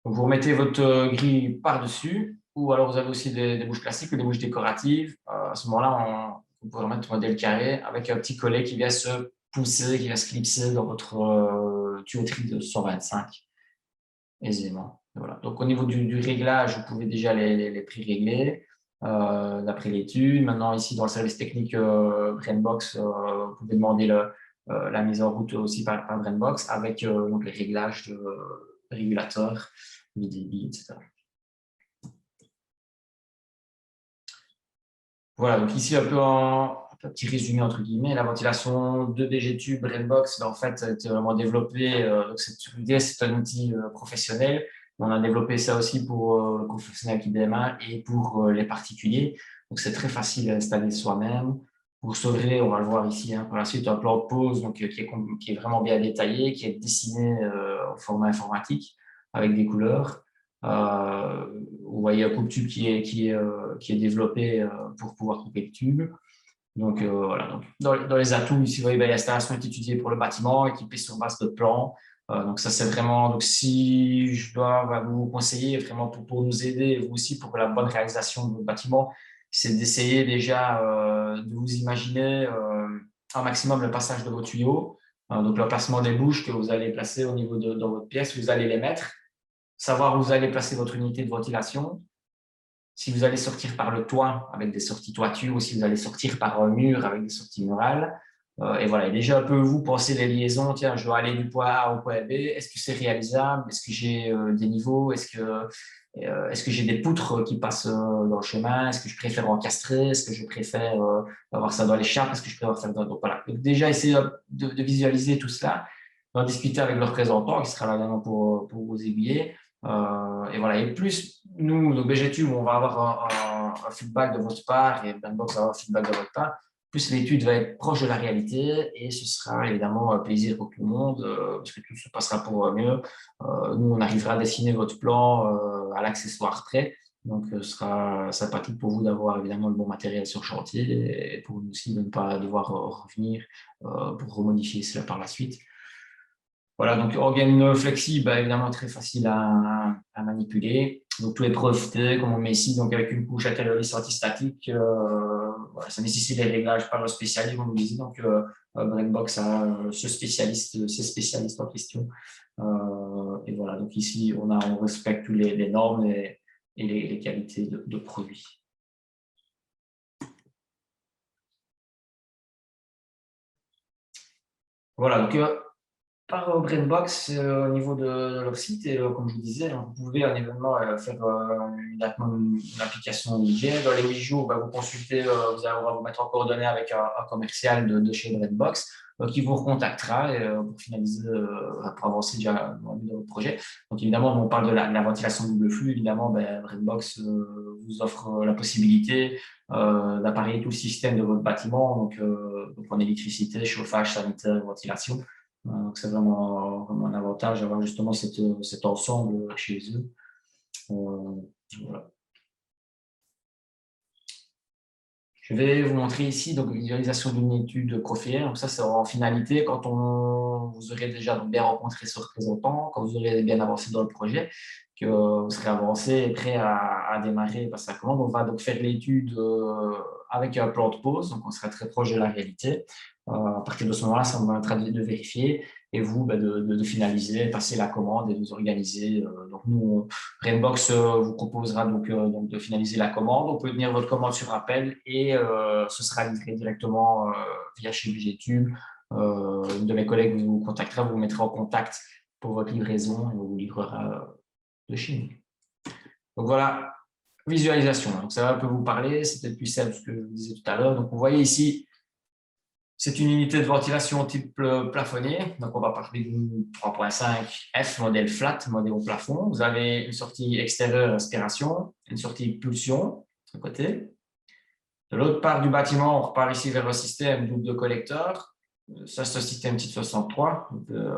Donc, vous remettez votre grille par-dessus, ou alors vous avez aussi des bouches classiques ou des bouches décoratives. À ce moment-là, vous pouvez remettre un modèle carré avec un petit collet qui vient se pousser, qui va se clipser dans votre tuyauterie de 125 aisément. Voilà. Donc, au niveau du réglage, vous pouvez déjà les pré-régler d'après l'étude. Maintenant, ici, dans le service technique Brandbox, vous pouvez demander la mise en route aussi par Brandbox avec donc les réglages de régulateurs, de débit, etc. Voilà, donc ici un peu petit résumé entre guillemets. La ventilation de BGTube, Redbox, en fait, a été vraiment développée. Donc, c'est un outil professionnel. On a développé ça aussi pour le professionnel qui démarre et pour les particuliers. Donc, c'est très facile à installer soi-même. Vous recevrez, on va le voir ici par la suite, un plan de pause donc, qui est vraiment bien détaillé, qui est dessiné au format informatique avec des couleurs. Vous voyez un coupe-tube qui est développé pour pouvoir couper le tube. Donc, voilà. Donc, dans les atouts, ici, vous voyez, l'installation est étudiée pour le bâtiment, équipée sur base de plans. Donc, ça, c'est vraiment… Donc, si je dois vous conseiller vraiment pour nous aider, vous aussi, pour la bonne réalisation de votre bâtiment, c'est d'essayer déjà de vous imaginer un maximum le passage de vos tuyaux. Donc, l'emplacement des bouches que vous allez placer au niveau dans votre pièce, vous allez les mettre. Savoir où vous allez placer votre unité de ventilation. Si vous allez sortir par le toit avec des sorties toitures ou si vous allez sortir par un mur avec des sorties murales. Et voilà, et déjà un peu vous pensez les liaisons, tiens, je dois aller du point A au point B, est-ce que c'est réalisable, est-ce que j'ai des niveaux, est-ce que j'ai des poutres qui passent dans le chemin, est-ce que je préfère encastrer, est-ce que je préfère avoir ça dans l'écharpe, est-ce que je préfère faire dans… Donc voilà, donc déjà essayer de visualiser tout cela, d'en discuter avec le représentant qui sera là également pour vous aiguiller. Et voilà, et plus nous, nos BGTube, on va avoir un feedback de votre part et Brandbox va avoir un feedback de votre part, plus l'étude va être proche de la réalité et ce sera évidemment un plaisir pour tout le monde parce que tout se passera pour mieux. Nous, on arrivera à dessiner votre plan à l'accessoire près, donc ce sera sympathique pour vous d'avoir évidemment le bon matériel sur chantier et pour nous aussi de ne pas devoir revenir pour remodifier cela par la suite. Voilà, donc organe flexible, évidemment très facile à manipuler. Donc tous les profils, comme on met ici, donc avec une couche intérieuriste antistatique, voilà, ça nécessite des réglages par le spécialiste, comme vous le disiez. Donc Brandbox a ces spécialistes en question. Et voilà, donc ici on respecte tous les normes et les qualités de produits. Voilà, donc par Brandbox au niveau de leur site et comme je vous disais, vous pouvez un événement faire une application DJ. Dans les 8 jours, vous consultez, on va vous mettre en coordonnée avec un commercial de chez Brandbox qui vous recontactera pour finaliser, pour avancer déjà dans votre projet. Donc évidemment, on parle de la ventilation double flux. Évidemment, Brandbox vous offre la possibilité d'appareiller tout le système de votre bâtiment, donc en électricité, chauffage, sanitaire, ventilation. Donc, c'est vraiment un avantage d'avoir justement cet ensemble chez eux. Voilà. Je vais vous montrer ici donc visualisation d'une étude profilière. Donc ça, c'est en finalité quand vous aurez déjà bien rencontré ce représentant, quand vous aurez bien avancé dans le projet, que vous serez avancé et prêt à démarrer par sa commande. On va donc faire l'étude avec un plan de pause, donc on sera très proche de la réalité. À partir de ce moment-là, ça va être de vérifier et vous de finaliser, passer la commande et de vous organiser. Donc nous, Brandbox vous proposera donc de finaliser la commande. On peut tenir votre commande sur appel et ce sera livré directement via chez BGTube. Une de mes collègues vous contactera, vous mettra en contact pour votre livraison et on vous livrera de chez nous. Donc voilà, visualisation. Donc ça va un peu vous parler, c'est peut-être plus simple ce que je vous disais tout à l'heure. Donc vous voyez ici, c'est une unité de ventilation type plafonnier. Donc, on va parler d'une 3.5 F, modèle flat, modèle au plafond. Vous avez une sortie extérieure aspiration, une sortie pulsion de côté. De l'autre part du bâtiment, on repart ici vers un système double de collecteurs. Ça, c'est un système type 63. On peut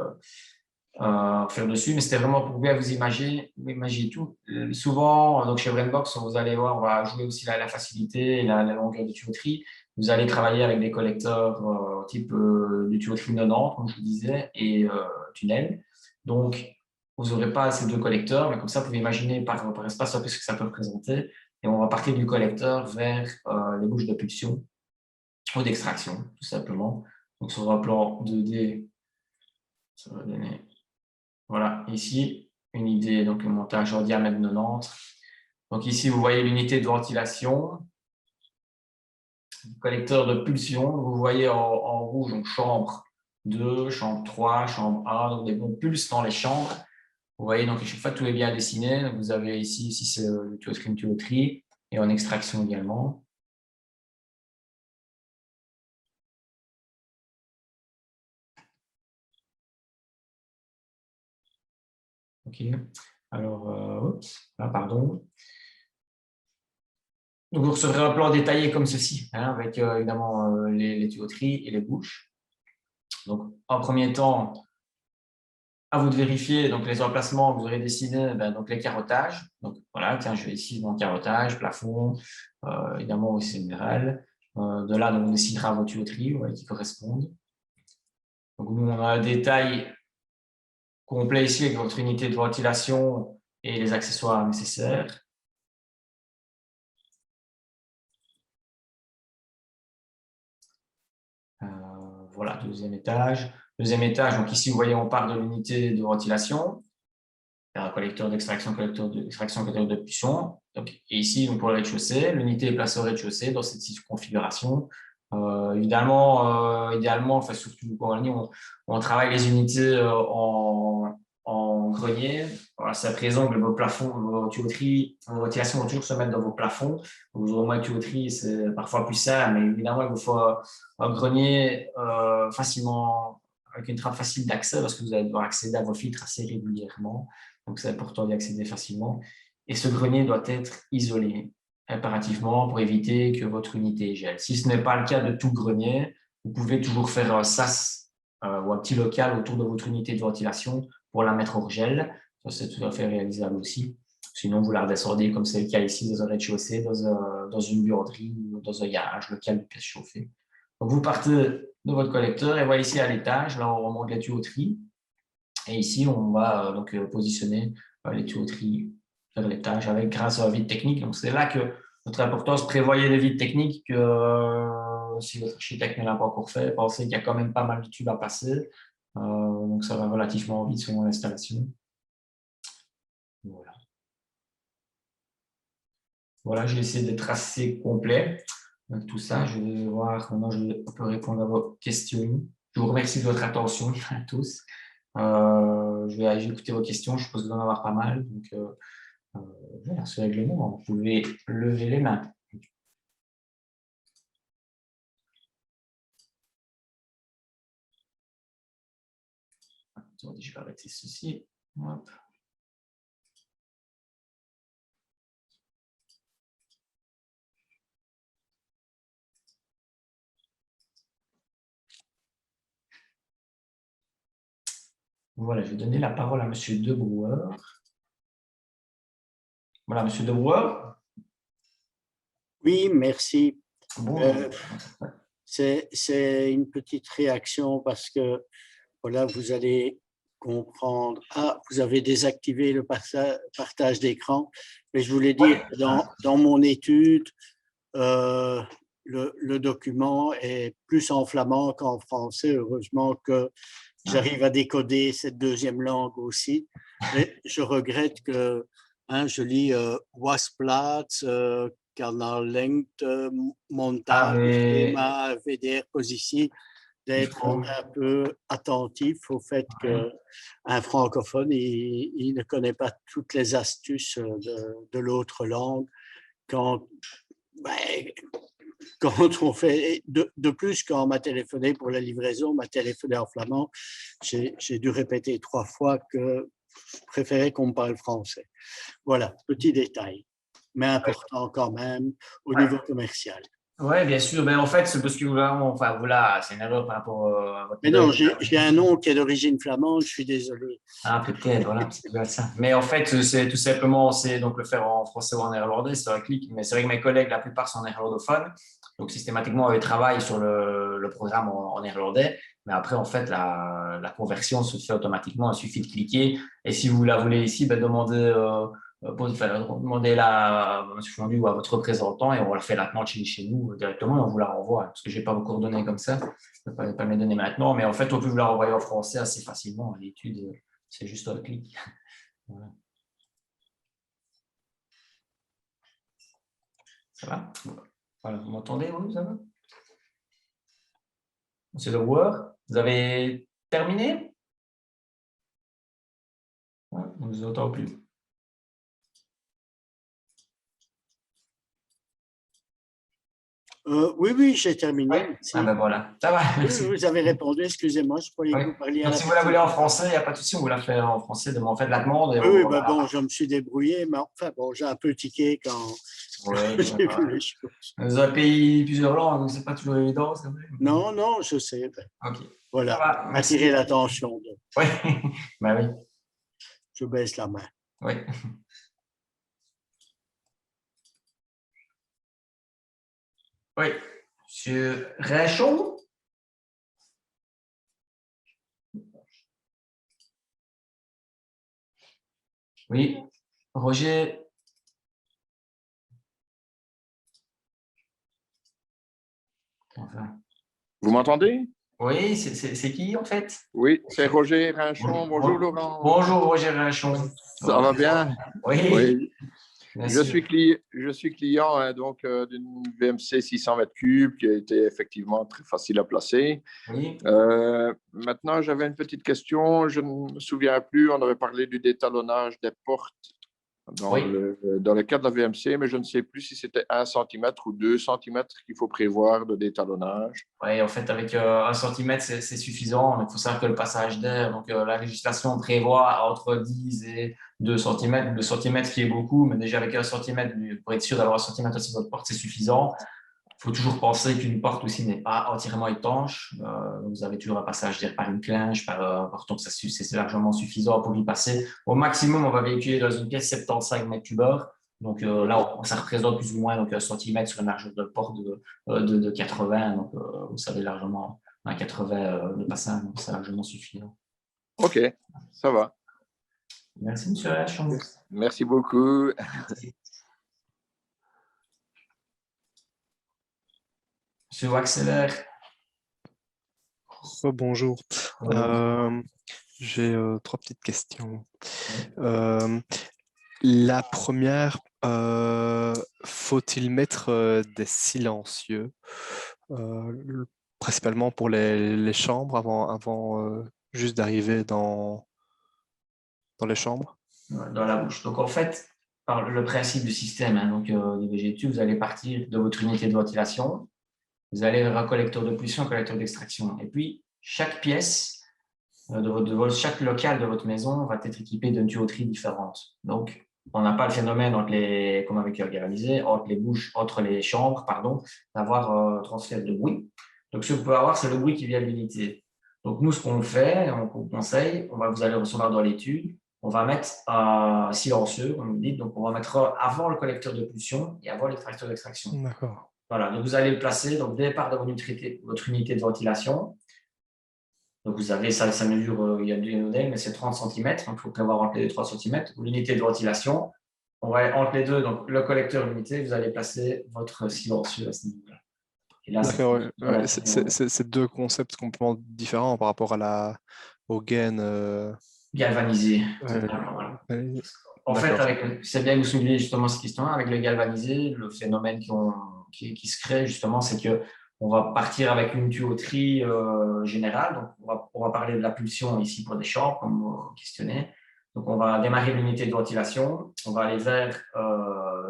faire dessus, mais c'était vraiment pour bien vous imaginer tout. Souvent, donc chez Brandbox, vous allez voir, on va jouer aussi la facilité et la longueur de tuyauterie. Vous allez travailler avec des collecteurs type de tuyauterie 90, comme je vous disais, et tunnel. Donc, vous n'aurez pas ces deux collecteurs, mais comme ça, vous pouvez imaginer par espace un peu ce que ça peut représenter. Et on va partir du collecteur vers les bouches de pulsion ou d'extraction, tout simplement. Donc, sur un plan 2D, ça va donner… Voilà, ici, une idée, donc le montage en diamètre 90. Donc ici, vous voyez l'unité de ventilation, collecteur de pulsion. Vous voyez en rouge, donc chambre 2, chambre 3, chambre 1, donc des bons pulses dans les chambres. Vous voyez, donc à chaque fois, tout est bien dessiné. Donc, vous avez ici c'est une tuyauterie et en extraction également. OK. Alors, pardon. Donc, vous recevrez un plan détaillé comme ceci, hein, avec évidemment les tuyauteries et les bouches. Donc, en premier temps, à vous de vérifier donc, les emplacements que vous aurez dessinés, donc les carottages. Donc, voilà, tiens, je vais ici dans carottage, plafond, évidemment aussi général. De là, donc, on dessinera vos tuyauteries qui correspondent. Donc, nous, on a un détail complet ici avec votre unité de ventilation et les accessoires nécessaires. Voilà, deuxième étage. Deuxième étage, donc ici, vous voyez, on part de l'unité de ventilation. Un collecteur d'extraction, collecteur de pulsion. Et ici, donc pour le rez-de-chaussée, l'unité est placée au rez-de-chaussée dans cette configuration. Idéalement, enfin, surtout pour on travaille les unités en grenier. Voilà, c'est à présent que vos plafonds, vos tuyauteries, vos ventilations vont toujours se mettre dans vos plafonds. Vous aurez moins de tuyauterie, c'est parfois plus simple, mais évidemment, il vous faut un grenier facilement, avec une trappe facile d'accès parce que vous allez devoir accéder à vos filtres assez régulièrement. Donc, c'est important d'y accéder facilement. Et ce grenier doit être isolé impérativement pour éviter que votre unité gèle. Si ce n'est pas le cas de tout grenier, vous pouvez toujours faire un sas ou un petit local autour de votre unité de ventilation pour la mettre hors gel. Ça, c'est tout à fait réalisable aussi. Sinon, vous la redescendez comme c'est le cas ici dans un rez-de-chaussée, dans une buanderie ou dans un garage, local de pièces chauffées. Donc, vous partez de votre collecteur et voilà ici à l'étage, là, on remonte la tuyauterie. Et ici, on va donc positionner les tuyauteries vers l'étage avec grâce à un vide technique. Donc, c'est là que notre importance, prévoyez le vide technique que si votre architecte ne l'a pas encore fait, pensez qu'il y a quand même pas mal de tubes à passer. Donc, ça va relativement vite selon l'installation. Voilà. Voilà, j'ai essayé d'être assez complet avec tout ça. Je vais voir comment je peux répondre à vos questions. Je vous remercie de votre attention à tous. Je vais aller écouter vos questions. Je suppose que vous en avoir pas mal. Donc, voilà, ce règlement, vous pouvez lever les mains. Attendez, je vais arrêter ceci. Hop. Voilà, je vais donner la parole à M. Debrouwer. Voilà, M. Debrouwer. Oui, merci. Bonjour. C'est une petite réaction parce que voilà, vous allez comprendre. Ah, vous avez désactivé le partage d'écran. Mais je voulais dire, dans mon étude, le document est plus en flamand qu'en français. Heureusement que j'arrive à décoder cette deuxième langue aussi. Mais je regrette que je lis Wasplatz, Canal Lengt, Montage, VDR Positie, d'être un peu attentif au fait qu'un francophone, il ne connaît pas toutes les astuces de l'autre langue. Quand on fait, de plus, quand on m'a téléphoné pour la livraison, m'a téléphoné en flamand, j'ai dû répéter 3 fois que je préférais qu'on me parle français. Voilà, petit détail, mais important quand même au niveau commercial. Oui, bien sûr. Ben, en fait, c'est parce que voilà, c'est une erreur par rapport à votre. Mais non, j'ai un nom qui est d'origine flamande, je suis désolé. Ah, peut-être, voilà, c'est ça. Mais en fait, c'est tout simplement, c'est donc le faire en français ou en néerlandais, c'est un clic. Mais c'est vrai que mes collègues, la plupart sont néerlandophones. Donc, systématiquement, ils travaillent sur le programme en néerlandais. Mais après, en fait, la conversion se fait automatiquement. Il suffit de cliquer. Et si vous la voulez ici, ben, demandez-la à M. Fondu ou à votre représentant et on la fait maintenant chez nous directement et on vous la renvoie. Parce que je n'ai pas vos coordonnées comme ça. Je ne peux pas me les donner maintenant. Mais en fait, on peut vous la renvoyer en français assez facilement. L'étude, c'est juste un clic. Voilà. Ça va? Voilà, vous m'entendez, vous, ça va? Monsieur Le Word, vous avez terminé? Ouais, on ne vous entend plus. Oui, j'ai terminé. Ouais. Merci. Ah ben voilà, ça va, Oui, merci. vous avez répondu, excusez-moi, je croyais Oui. que vous parliez à Donc, la si vous la voulez personne. en français, il n'y a pas de souci, on vous la fait en français, on fait de la demande. Et Oui, voilà. bon, je me suis débrouillé, mais enfin, bon, j'ai un peu tiqué quand Oui, ça j'ai va. vu les choses. Dans un pays, plusieurs langues, donc c'est pas toujours évident, c'est vrai. Non, je sais. Ok, ça Voilà, va, merci. attirer l'attention. Donc, Oui, bah oui, je baisse la main. oui. Oui, Monsieur Réchon. Oui, Roger. Enfin, Vous m'entendez? oui, c'est qui en fait? Oui, c'est Roger Rinchon. Bonjour Laurent. Bonjour Roger Réchon. Ça va bien? Oui, Oui. bien Je sûr. suis client hein, donc d'une VMC 600 mètres cubes qui a été effectivement très facile à placer. Oui, Maintenant, j'avais une petite question. Je ne me souviens plus. On avait parlé du détalonnage des portes oui. dans le cas de la VMC, mais je ne sais plus si c'était 1 centimètre ou 2 centimètres qu'il faut prévoir de détalonnage. Oui, en fait, avec 1 centimètre, c'est suffisant. Il faut savoir que le passage d'air, donc la législation prévoit entre 10 et 2 centimètres. 2 centimètres qui est beaucoup, mais déjà avec 1 centimètre, pour être sûr d'avoir 1 centimètre aussi de votre porte, c'est suffisant. Il faut toujours penser qu'une porte aussi n'est pas entièrement étanche. Vous avez toujours un passage d'air par une clinge, donc c'est largement suffisant pour y passer. Au maximum, on va véhiculer dans une pièce 75 mètres cubeurs. Donc là, ça représente plus ou moins donc, 1 centimètre sur une largeur de porte de 80. Donc vous savez largement un 80 de passage, donc c'est largement suffisant. OK, ça va. Merci, monsieur Lachon. Merci beaucoup. Monsieur Waxeler. Bonjour. J'ai 3 petites questions. La première, faut-il mettre des silencieux, principalement pour les chambres avant juste d'arriver dans les chambres? Dans la bouche. Donc, en fait, par le principe du système hein, donc, des VGTU, vous allez partir de votre unité de ventilation, vous allez vers un collecteur de pollution, un collecteur d'extraction. Et puis, chaque pièce, chaque local de votre maison va être équipé d'une tuyauterie différente. Donc, on n'a pas le phénomène comme avec le galvanisé, entre les chambres, d'avoir un transfert de bruit. Donc, ce que vous pouvez avoir, c'est le bruit qui vient de l'unité. Donc, nous, ce qu'on fait, on vous conseille, vous allez recevoir dans l'étude, on va mettre un silencieux, comme vous dites, donc on va mettre avant le collecteur de pollution et avant l'extracteur d'extraction. D'accord. Voilà, donc vous allez le placer donc départ de votre unité de ventilation. Donc vous avez ça mesure, il y a 2 modèles, mais c'est 30 cm, donc il faut prévoir entre les deux 3 cm. L'unité de ventilation, on va entre les deux, donc le collecteur et l'unité, vous allez placer votre silencieux à ce niveau-là. Et là, D'accord, ouais. C'est 2 concepts complètement différents par rapport au gain. Galvanisé. Voilà. En fait, c'est bien que vous soulignez justement cette question-là, avec le galvanisé, le phénomène qui se crée justement, c'est qu'on va partir avec une tuyauterie générale. Donc, on va parler de la pulsion ici pour des chambres, comme vous questionnez. Donc, on va démarrer l'unité de ventilation, on va aller vers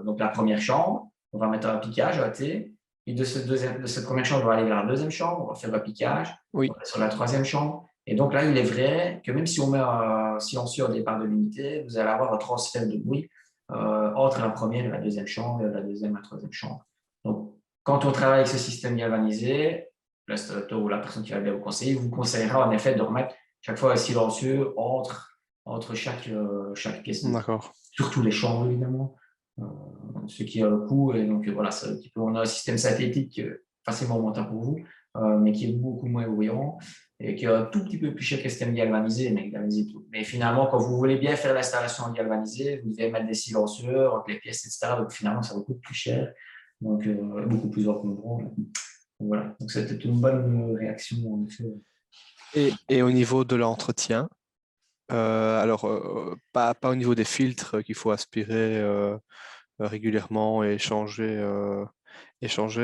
donc la première chambre, on va mettre un piquage à T. Et de cette première chambre, on va aller vers la deuxième chambre, on va faire le piquage, Oui. on va sur la troisième chambre. Et donc là, il est vrai que même si on met un silencieux au départ de l'unité, vous allez avoir un transfert de bruit entre la première et la deuxième chambre, et la deuxième et la troisième chambre. Donc, quand on travaille avec ce système galvanisé, l'installateur ou la personne qui va bien vous conseiller, vous conseillera en effet de remettre chaque fois un silencieux entre chaque pièce. D'accord. Surtout les chambres, évidemment. Ce qui a le coût. Et donc, voilà, on a un système synthétique facilement montant pour vous, mais qui est beaucoup moins bruyant et qui est un tout petit peu plus cher que le système galvanisé, mais finalement, quand vous voulez bien faire l'installation galvanisée, vous devez mettre des silencieux entre les pièces, etc. Donc, finalement, ça vous coûte plus cher, donc beaucoup plus encombrant. Voilà, donc c'était une bonne réaction, en effet. Et au niveau de l'entretien, alors, pas au niveau des filtres qu'il faut aspirer régulièrement et changer,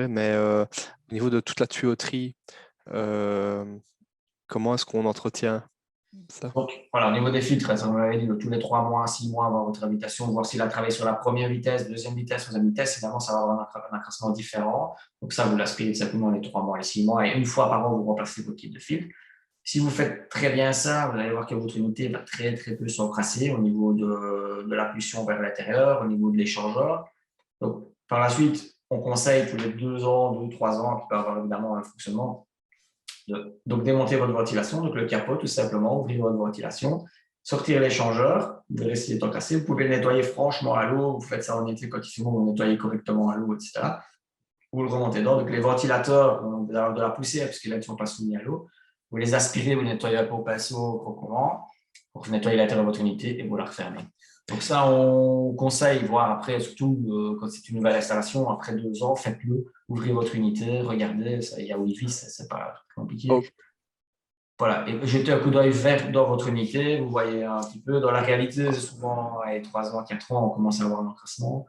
mais au niveau de toute la tuyauterie, comment est-ce qu'on entretient? Ça. Donc, voilà, au niveau des filtres, ça, on l'avait dit, tous les 3 mois, 6 mois, avoir votre habitation, voir s'il a travaillé sur la première vitesse, deuxième vitesse, troisième vitesse. Évidemment, ça va avoir un accroissement différent. Donc, ça, vous l'aspirez simplement les 3 mois, les 6 mois. Et une fois par an, vous remplacez votre type de filtre. Si vous faites très bien ça, vous allez voir que votre unité va très, très peu s'encrasser au niveau de la pulsion vers l'intérieur, au niveau de l'échangeur. Donc, par la suite, on conseille tous les 2 ans, 2, 3 ans, qui peut avoir évidemment un fonctionnement. Donc, démonter votre ventilation, donc le capot, tout simplement, ouvrir votre ventilation, sortir l'échangeur, vous verrez s'il est encassé. Vous pouvez le nettoyer franchement à l'eau, vous faites ça en été quand il fait bon, vous nettoyez correctement à l'eau, etc. Vous le remontez dedans. Donc, les ventilateurs ont de la poussière, puisqu'ils ne sont pas soumis à l'eau. Vous les aspirez, vous nettoyez un peu au pinceau, proprement, pour nettoyer l'intérieur de votre unité et vous la refermez. Donc ça, on conseille, voire après, surtout quand c'est une nouvelle installation, après 2 ans, faites-le, ouvrez votre unité, regardez, il y a Wi-Fi, c'est pas compliqué. Oh. Voilà, et jetez un coup d'œil vert dans votre unité, vous voyez un petit peu. Dans la réalité, souvent, à 3 ans, 4 ans, on commence à avoir un encrassement.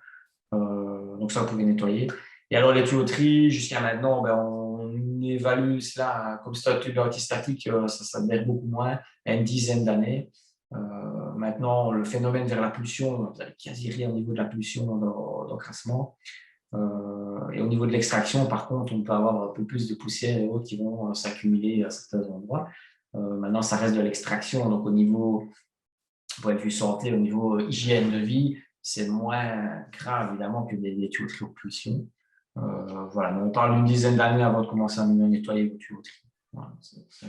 Donc ça, vous pouvez nettoyer. Et alors, les tuyauteries, jusqu'à maintenant, on évalue cela comme c'est un tube antistatique, ça devient beaucoup moins, à une dizaine d'années. Maintenant, le phénomène vers la pulsion, vous avez quasi rien au niveau de la pulsion d'encrassement. Et au niveau de l'extraction, par contre, on peut avoir un peu plus de poussière et autres qui vont s'accumuler à certains endroits. Maintenant, ça reste de l'extraction, donc au niveau, point de vue santé, au niveau hygiène de vie, c'est moins grave évidemment que des tuyauteries aux pulsions. Voilà, mais on parle d'une dizaine d'années avant de commencer à nettoyer vos tuyauteries. Voilà,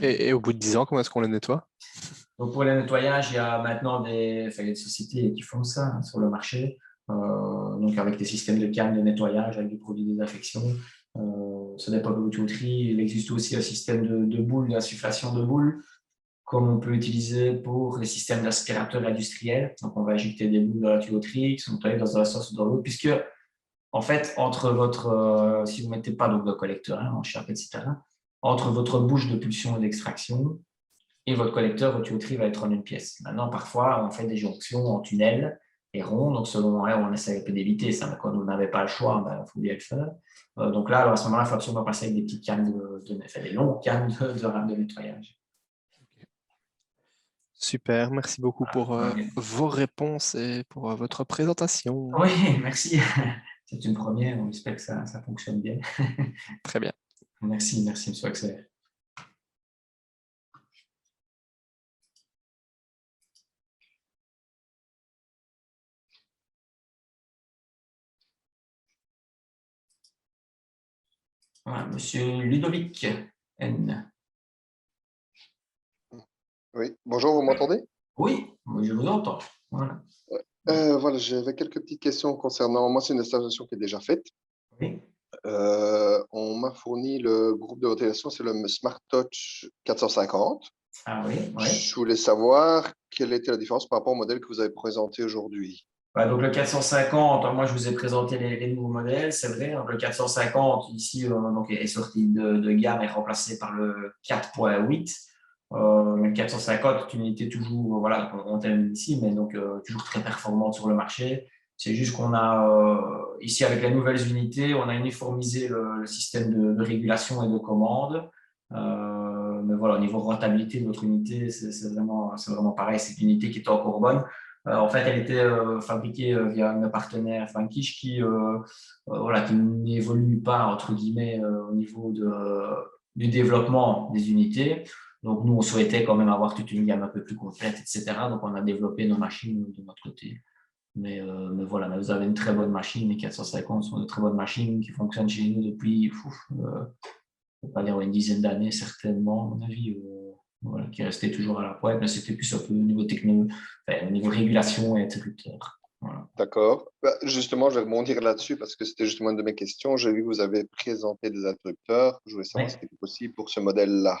Et au bout de 10 ans, comment est-ce qu'on les nettoie? Donc pour le nettoyage, il y a maintenant des sociétés qui font ça sur le marché, donc avec des systèmes de cannes de nettoyage, avec des produits de désinfection. Ça dépend de votre tuyauterie. Il existe aussi un système de boules, d'insufflation de boules, comme on peut utiliser pour les systèmes d'aspirateurs industriels. Donc on va injecter des boules dans la tuyauterie qui sont nettoyées dans un sens ou dans l'autre, puisque en fait, entre votre, si vous ne mettez pas donc, de collecteur en chape, etc., entre votre bouche de pulsion et d'extraction, et votre collecteur, votre tuyauterie va être en une pièce. Maintenant, parfois, on fait des jonctions en tunnel et rond, donc selon là, on essaie un peu d'éviter ça, mais quand on n'avait pas le choix, il faut bien le faire. Donc là, alors, à ce moment-là, il faut absolument passer avec des petites cannes des longues cannes de nettoyage. Super, merci beaucoup pour vos réponses et pour votre présentation. Oui, merci. C'est une première, on espère que ça fonctionne bien. Très bien. Merci, M. Axel. Voilà, Monsieur Ludovic N. Oui, bonjour, vous m'entendez? Oui, je vous entends. Voilà. Voilà, j'avais quelques petites questions concernant. Moi, c'est une installation qui est déjà faite. Oui. On m'a fourni le groupe de ventilation, c'est le Smart Touch 450. Ah oui, oui. Je voulais savoir quelle était la différence par rapport au modèle que vous avez présenté aujourd'hui. Donc le 450, moi je vous ai présenté les nouveaux modèles, c'est vrai. Donc le 450 ici donc, est sorti de gamme et remplacé par le 4.8. Le 450 est une unité toujours, voilà, on termine ici, mais donc toujours très performante sur le marché. C'est juste qu'on a ici avec les nouvelles unités, on a uniformisé le système de régulation et de commande. Mais voilà, au niveau rentabilité de notre unité, c'est vraiment pareil. C'est une unité qui est encore bonne. En fait, elle était fabriquée via un partenaire, Vanquish, qui n'évolue pas, entre guillemets, au niveau du développement des unités. Donc, nous, on souhaitait quand même avoir toute une gamme un peu plus complète, etc. Donc, on a développé nos machines de notre côté. Mais voilà, vous avez une très bonne machine. Les 450 sont de très bonnes machines qui fonctionnent chez nous depuis, je ne peux pas dire une dizaine d'années, certainement, à mon avis. Voilà, qui restait toujours à la pointe, mais c'était plus un peu au niveau techno, au niveau régulation et interrupteur. Voilà. D'accord. Justement, je vais rebondir là-dessus parce que c'était justement une de mes questions. J'ai vu que vous avez présenté des interrupteurs. Je voulais savoir si c'était possible pour ce modèle-là.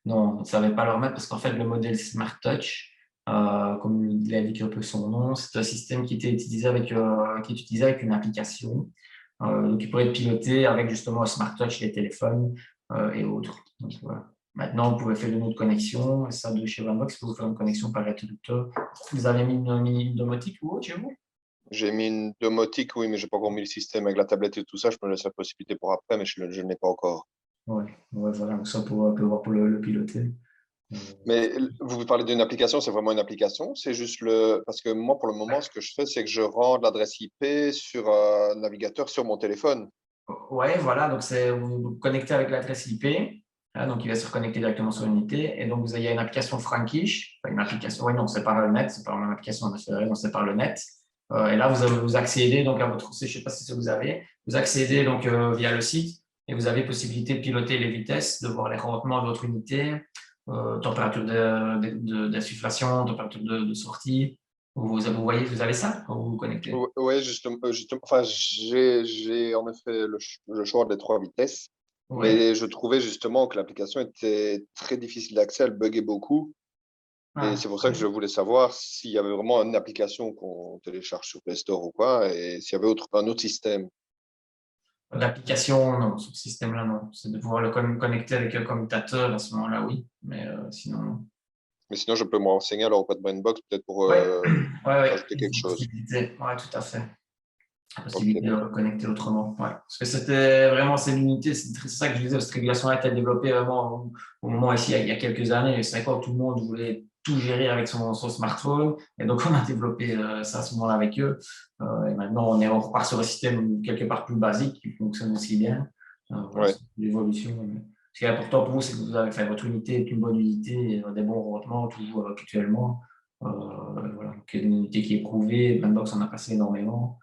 Non, on ne savait pas le remettre parce qu'en fait, le modèle Smart Touch, comme l'indique un peu son nom, c'est un système qui est utilisé avec une application qui pourrait être piloté avec justement un Smart Touch, les téléphones et autres. Donc, voilà. Maintenant, vous pouvez faire une autre connexion, et ça de chez Vanvox, vous pouvez faire une connexion par interrupteur. Vous avez mis une domotique ou autre chez vous? J'ai mis une domotique, oui, mais je n'ai pas encore mis le système avec la tablette et tout ça. Je me laisse la possibilité pour après, mais je ne l'ai pas encore. Oui, voilà, donc ça, on peut voir pour le piloter. Mais vous parlez d'une application, c'est vraiment une application? C'est juste le... Parce que moi, pour le moment, ce que je fais, c'est que je rends l'adresse IP sur un navigateur sur mon téléphone. Ouais, voilà, donc vous vous connectez avec l'adresse IP, hein, donc il va se reconnecter directement sur l'unité, et donc il y a une application Frankish, enfin, une application, oui, non, c'est par le net, c'est par une application, c'est par le net, et là vous accédez donc à votre, je ne sais pas si vous avez, vous accédez donc via le site, et vous avez possibilité de piloter les vitesses, de voir les rendements de votre unité, température d'insufflation, température de sortie, vous voyez, vous avez ça quand vous vous connectez. Oui, justement, enfin, j'ai en effet le choix des 3 vitesses, Ouais. mais je trouvais justement que l'application était très difficile d'accès, elle buguait beaucoup. Et Ah. c'est pour ça que je voulais savoir s'il y avait vraiment une application qu'on télécharge sur Play Store ou quoi, et s'il y avait un autre système. L'application, non, sur ce système-là, non. C'est de pouvoir le connecter avec un commutateur, à ce moment-là, oui. Mais sinon, non. Mais sinon, je peux me renseigner alors auprès de Brainbox peut-être pour Oui, ouais, ajouter quelque chose. ouais, tout à fait. La Ok, possibilité de le connecter autrement. Ouais. Parce que c'était vraiment ces unités, c'est ça que je disais, cette régulation-là a été développée vraiment au moment ici, il y a quelques années. C'est quoi, tout le monde voulait tout gérer avec son smartphone. Et donc, on a développé ça à ce moment-là avec eux. Et maintenant, on repart sur un système quelque part plus basique qui fonctionne aussi bien. Voilà, ouais. c'est l'évolution. Ce qui est important pour vous, c'est que vous avez fait votre unité est une bonne unité, et des bons rendements, toujours actuellement. Voilà, donc, une unité qui est prouvée. Brandbox en a passé énormément.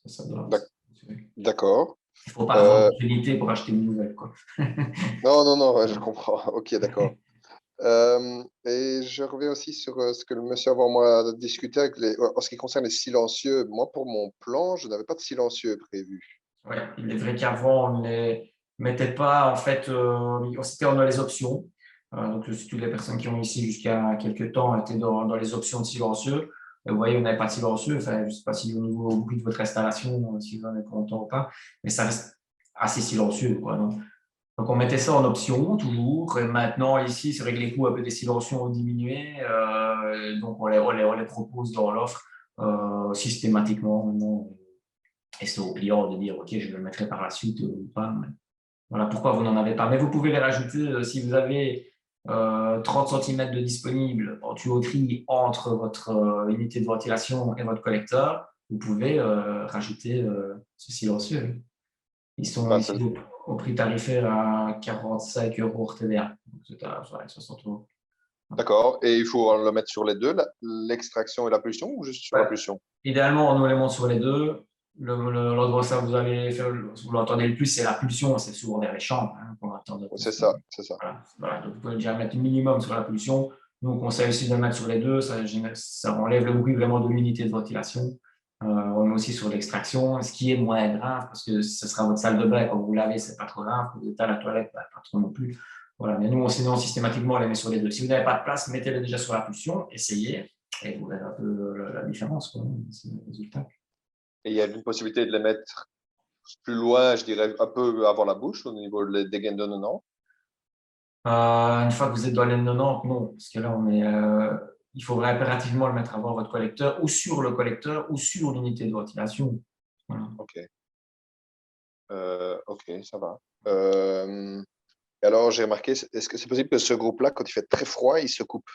Ça doit. D'ac- D'accord. Il ne faut pas avoir Euh, une unité pour acheter une nouvelle, quoi. non, non, non, ouais, je comprends. Ok, d'accord. Et je reviens aussi sur ce que le monsieur avant moi a discuté en ce qui concerne les silencieux. Moi, pour mon plan, je n'avais pas de silencieux prévu. Ouais, il est vrai qu'avant, on ne les mettait pas, en fait, c'était dans les options. Donc, toutes les personnes qui ont ici jusqu'à quelques temps étaient dans les options de silencieux. Vous voyez, on n'avait pas de silencieux. Enfin, je ne sais pas si au niveau au bruit de votre installation, si vous en êtes content ou pas, mais ça reste assez silencieux, quoi. Donc, on mettait ça en option, toujours. Et maintenant, ici, c'est vrai que les coûts un peu des silencieux ont diminué. Donc, on les propose dans l'offre systématiquement. Maintenant. Et c'est au client de dire, OK, je le mettrai par la suite ou pas. Mais voilà pourquoi vous n'en avez pas. Mais vous pouvez les rajouter si vous avez 30 cm de disponible en tuyauterie entre votre unité de ventilation et votre collecteur. Vous pouvez rajouter ce silencieux. Ils sont Bah, ici au prix tarifaire à 45 € hors TVA. Donc, c'est à 60 €. d'accord. Et il faut le mettre sur les deux, l'extraction et la pulsion, ou juste sur la Ouais. pulsion? Idéalement, on nous les montre sur les deux. L'endroit où ça vous allez faire, vous l'entendez le plus, c'est la pulsion, c'est souvent vers les chambres qu'on attend. C'est ça, c'est ça. Voilà. Donc, vous pouvez déjà mettre un minimum sur la pulsion. Nous, on conseille aussi de le mettre sur les deux. Ça enlève le bruit vraiment de l'unité de ventilation. On met aussi sur l'extraction, ce qui est moins grave parce que ce sera votre salle de bain. Quand vous lavez, c'est pas trop grave. Quand vous êtes à la toilette, pas trop non plus. Voilà. Mais nous, sinon, systématiquement, on les met sur les deux. Si vous n'avez pas de place, mettez-les déjà sur la pulsion, essayez et vous verrez un peu la différence, quoi. C'est le résultat. Et il y a une possibilité de les mettre plus loin, je dirais, un peu avant la bouche, au niveau des gaines de 90. Une fois que vous êtes dans les 90, non, parce que là, il faudrait impérativement le mettre avant votre collecteur ou sur le collecteur ou sur l'unité de ventilation. Voilà. Ok, ça va. Et alors, j'ai remarqué, est-ce que c'est possible que ce groupe-là, quand il fait très froid, il se coupe?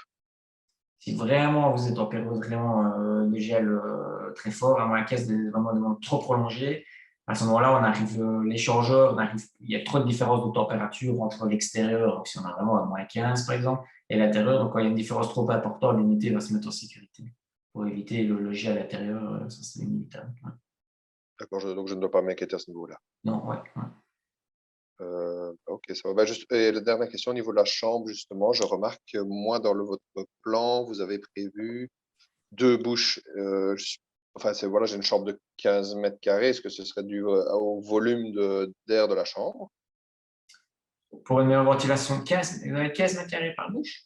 Si vraiment vous êtes en période vraiment de gel très fort, à moins qu'il y ait vraiment des moments trop prolongés, à ce moment-là, l'échangeur, il y a trop de différence de température entre l'extérieur, donc si on a vraiment à moins 15 par exemple, et l'intérieur, donc quand il y a une différence trop importante, l'unité va se mettre en sécurité pour éviter le gel à l'intérieur, ça c'est inévitable. Ouais. D'accord, donc je ne dois pas m'inquiéter à ce niveau-là. Non, ouais. Ok, ça va. Et la dernière question au niveau de la chambre, justement, je remarque que moi, dans votre plan, vous avez prévu 2 bouches. Enfin, voilà, j'ai une chambre de 15 mètres carrés. Est-ce que ce serait dû au volume d'air de la chambre? Pour une meilleure ventilation, vous avez 15 mètres carrés par bouche?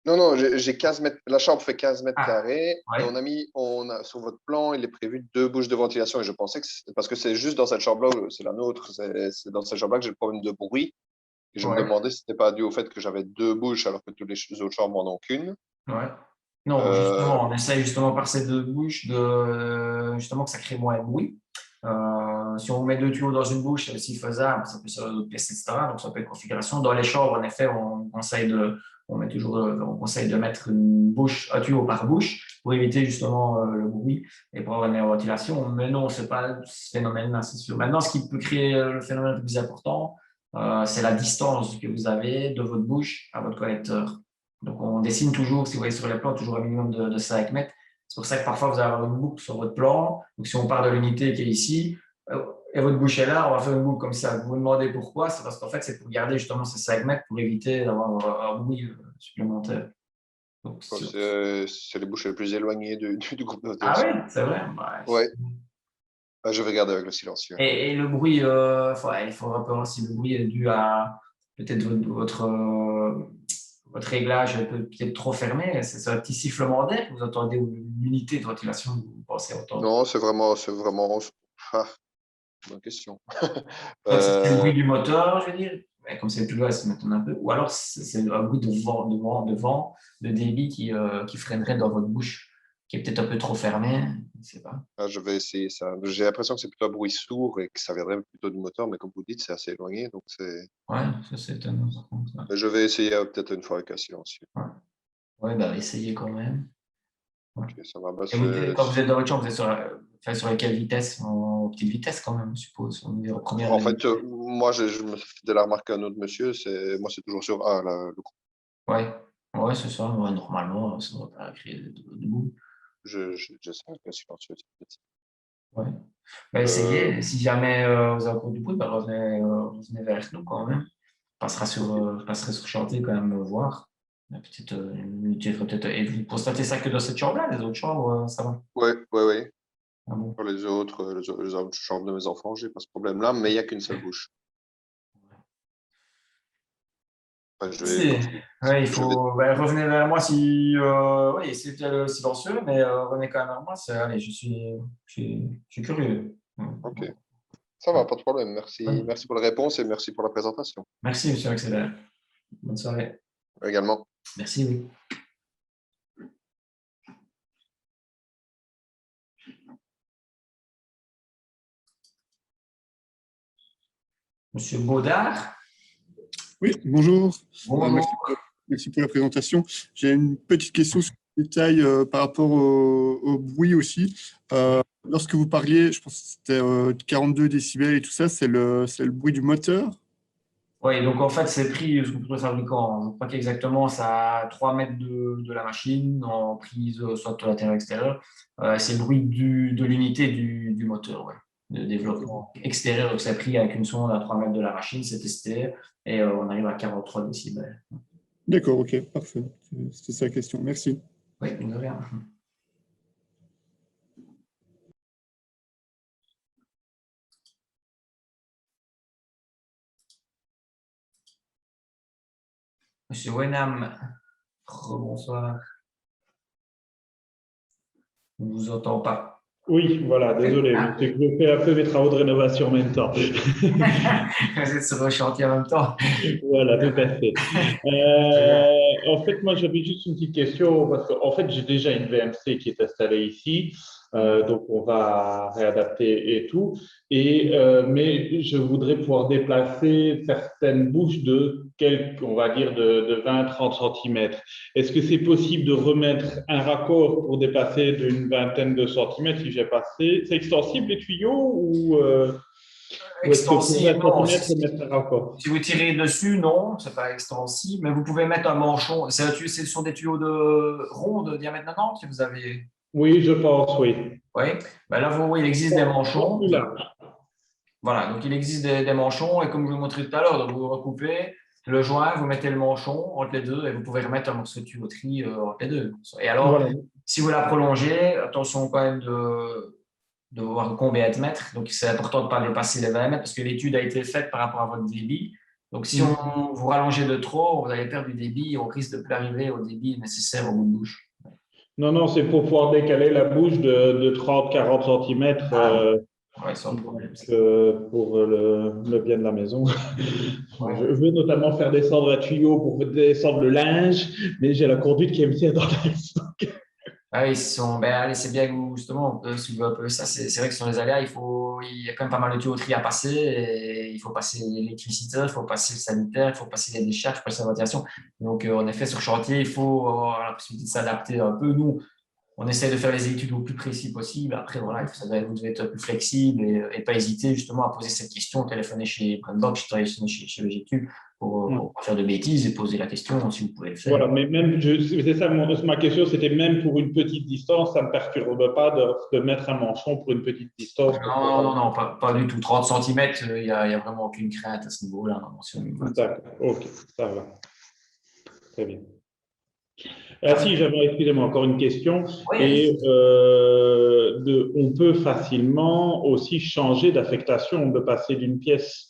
Non, non, j'ai 15 mètres. La chambre fait 15 mètres carrés. Ouais. Et sur votre plan, il est prévu 2 bouches de ventilation. Et je pensais que parce que c'est juste dans cette chambre-là, c'est la nôtre, c'est dans cette chambre-là que j'ai le problème de bruit. Et je me demandais si ce n'était pas dû au fait que j'avais 2 bouches alors que toutes les autres chambres en ont qu'une. Ouais. Non, justement, on essaye justement par ces 2 bouches justement que ça crée moins de bruit. Si on met 2 tuyaux dans une bouche, c'est aussi faisable, ça peut se faire dans d'autres pièces, etc. Donc, ça peut être configuration. Dans les chambres, en effet, on conseille de mettre un tuyau par bouche pour éviter justement le bruit et pour avoir une meilleure ventilation. Mais non, ce n'est pas ce phénomène-là, c'est sûr. Maintenant, ce qui peut créer le phénomène le plus important, c'est la distance que vous avez de votre bouche à votre collecteur. Donc, on dessine toujours, si vous voyez sur les plans, toujours un minimum de 5 mètres. C'est pour ça que parfois, vous allez avoir une boucle sur votre plan. Donc, si on part de l'unité qui est ici, et votre bouche est là, on va faire une boucle comme ça. Vous vous demandez pourquoi, c'est parce qu'en fait, c'est pour garder justement ces 5 mètres pour éviter d'avoir un bruit supplémentaire. C'est les bouches les plus éloignées du groupe de Ah oui, c'est vrai. Ouais. Je vais regarder avec le silencieux. Et le bruit, il faudra voir si le bruit est dû à peut-être votre réglage est peut-être trop fermé. C'est un petit sifflement d'air que vous entendez ou l'unité de ventilation que vous pensez entendre? Non, c'est vraiment. Ah, bonne question. C'est le bruit du moteur, je veux dire. Mais comme c'est plus loin, ça m'étonne un peu. Ou alors, c'est un bruit de vent, de débit qui freinerait dans votre bouche, qui est peut-être un peu trop fermé. Je ne sais pas. Je vais essayer ça. J'ai l'impression que c'est plutôt un bruit sourd et que ça viendrait plutôt du moteur, mais comme vous dites, c'est assez éloigné. Donc ouais, ça c'est étonnant. Je vais essayer peut-être une fois avec un silencieux. Ouais, bah, essayez quand même. Ok, ça va. Quand vous êtes dans votre chambre, vous êtes sur quelle vitesse? En petite vitesse quand même, je suppose. En fait, moi, je me fais de la remarque à un autre monsieur. Moi, c'est toujours sur A, le groupe. Ouais, c'est ça. Ouais, normalement, ça ne doit pas créer de boue. J'essaie avec un silencieux. Ouais. Bah, essayez. Si jamais vous avez encore du bruit, bah, revenez vers nous quand même. Je passerai sur chantier quand même me voir. Peut-être une minute, et vous constatez ça que dans cette chambre-là, les autres chambres, ça va? Oui. Ah bon? Pour les autres chambres de mes enfants, j'ai pas ce problème-là, mais il n'y a qu'une seule bouche. Il faut revenez vers moi si c'était le silencieux, mais revenez quand même vers moi. Allez, je suis curieux. Ok, ça va, pas de problème. Merci pour la réponse et merci pour la présentation. Merci, monsieur Axel. Bonne soirée. Également. Merci, oui. Monsieur Baudard. Oui, bonjour. Bonjour. Merci pour la présentation. J'ai une petite question sur le détail par rapport au bruit aussi. Lorsque vous parliez, je pense que c'était 42 décibels et tout ça, c'est le bruit du moteur? Oui, donc en fait, c'est pris sous le fabricant. Je crois qu'exactement, ça à 3 mètres de la machine en prise, soit de l'intérieur extérieur. C'est le bruit de l'unité du moteur, ouais, de développement extérieur. Donc, c'est pris avec une sonde à 3 mètres de la machine, c'est testé et on arrive à 43 décibels. D'accord, ok, parfait. C'était ça la question. Merci. Oui, de rien. Monsieur Wenham, bonsoir. On ne vous entend pas. Oui, voilà, désolé. C'est que je fais un peu mes travaux de rénovation en même temps. Vous êtes sur le chantier en même temps. Voilà, tout à fait. En fait, moi, j'avais juste une petite question parce qu'en fait, j'ai déjà une VMC qui est installée ici. Donc, on va réadapter et tout. Mais je voudrais pouvoir déplacer certaines bouches on va dire, de 20-30 cm. Est-ce que c'est possible de remettre un raccord pour dépasser d'une vingtaine de centimètres si j'ai passé? C'est extensible les tuyaux ou extensible, non. mettre un raccord? Si vous tirez dessus, non, c'est pas extensible, mais vous pouvez mettre un manchon. Ce sont des tuyaux ronds de diamètre 90 que vous avez. Oui, je pense, oui. Oui, ben là, vous voyez, il existe des manchons. Voilà, donc il existe des manchons, et comme je vous montrais tout à l'heure, donc vous recoupez le joint, vous mettez le manchon entre les deux, et vous pouvez remettre un morceau de tuyauterie entre les deux. Et alors, voilà. Si vous la prolongez, attention quand même de voir combien de mètres. Donc, c'est important de ne pas dépasser les 20 mètres, parce que l'étude a été faite par rapport à votre débit. Donc, si vous rallongez de trop, vous allez perdre du débit, et on risque de ne plus arriver au débit nécessaire au bout de bouche. Non, c'est pour pouvoir décaler la bouche de 30-40 cm. Oui, sans problème. Pour le bien de la maison. Ouais. Je veux notamment faire descendre un tuyau pour descendre le linge, mais j'ai la conduite qui est mise dans l'axe. Ah oui, c'est bien que vous, justement, on peut soulever un peu ça. C'est vrai que sur les aléas, il faut il y a quand même pas mal de tuyauterie à passer. Et il faut passer l'électricité, il faut passer le sanitaire, il faut passer les décharges, il faut passer la ventilation. Donc, en effet, sur chantier, il faut avoir la possibilité de s'adapter un peu. Nous, on essaie de faire les études au plus précis possible. Après, voilà, vous devez être plus flexible et pas hésiter justement à poser cette question, téléphoner chez Brandbox, chez VGTube pour pas faire de bêtises et poser la question si vous pouvez le faire. Voilà, mais même, c'est ça ma question, c'était même pour une petite distance, ça ne me perturbe pas de mettre un manchon pour une petite distance. Non, pas du tout. 30 cm, il n'y a vraiment aucune crainte à ce niveau-là. D'accord, ok, ça va. Très bien. Si, j'avais, excusez-moi, encore une question. Oui, Et on peut facilement aussi changer d'affectation, de passer d'une pièce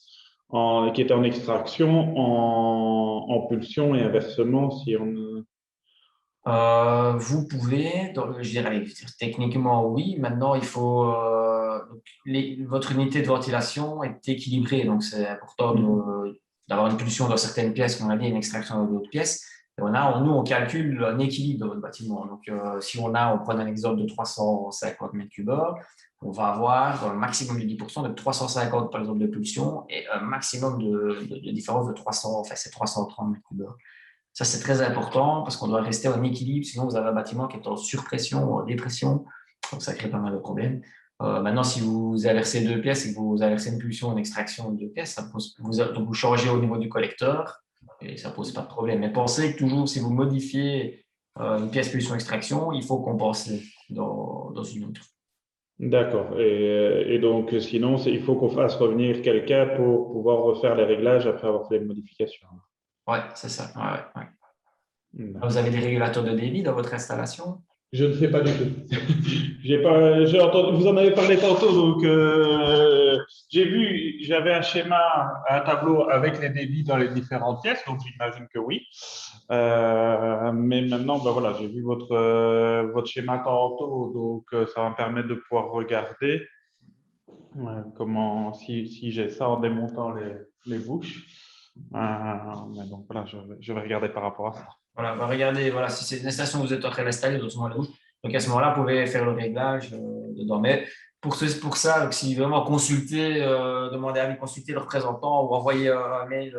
qui est en extraction en pulsion et inversement si on… vous pouvez, je dirais, techniquement oui. Maintenant, il faut votre unité de ventilation est équilibrée, donc c'est important d'avoir une pulsion dans certaines pièces, comme on a dit, une extraction dans d'autres pièces. Et nous, on calcule un équilibre dans votre bâtiment. Donc, si on prend un exemple de 350 mètres cubes, on va avoir un maximum de 10% de 350 par exemple de pulsion et un maximum de différence de 300, enfin c'est 330 mètres cubes. Ça, c'est très important parce qu'on doit rester en équilibre, sinon vous avez un bâtiment qui est en surpression ou en dépression, donc ça crée pas mal de problèmes. Maintenant, si vous inversez deux pièces et que vous inversez une pulsion, une extraction de deux pièces, donc vous changez au niveau du collecteur et ça ne pose pas de problème. Mais pensez que toujours, si vous modifiez une pièce pulsion-extraction, il faut compenser dans une autre. D'accord. Et donc, sinon, il faut qu'on fasse revenir quelqu'un pour pouvoir refaire les réglages après avoir fait les modifications. Oui, c'est ça. Ouais. Vous avez des régulateurs de débit dans votre installation? Je ne sais pas du tout. J'ai entendu, vous en avez parlé tantôt, donc j'ai vu, j'avais un schéma, un tableau avec les débits dans les différentes pièces, donc j'imagine que oui. Mais maintenant, ben voilà, j'ai vu votre schéma tantôt, donc ça va me permettre de pouvoir regarder comment, si j'ai ça en démontant les bouches. Mais donc voilà, je vais regarder par rapport à ça. Voilà, regardez, voilà, si c'est une installation que vous êtes en train d'installer, donc à ce moment-là, vous pouvez faire le réglage dedans. Mais pour ça, donc, si vraiment demandez à consulter le représentant ou envoyer un mail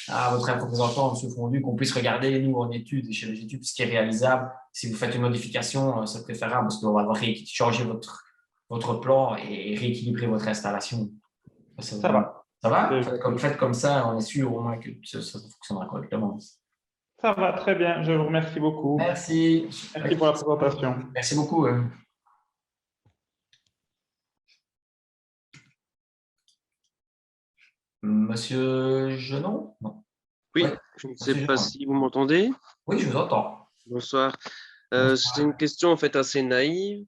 à votre représentant, M. Fondu, qu'on puisse regarder, nous, en études, chez les études, ce qui est réalisable. Si vous faites une modification, c'est préférable parce qu'on va devoir changer votre plan et rééquilibrer votre installation. Ça va. Ça va? Faites comme ça, on est sûr au moins que ça fonctionnera correctement. Ça va, très bien. Je vous remercie beaucoup. Merci. Merci pour la présentation. Merci beaucoup. Monsieur Genon? Non. Oui, Ouais. je ne sais pas si vous m'entendez. Oui, je vous entends. Bonsoir. C'est une question en fait assez naïve.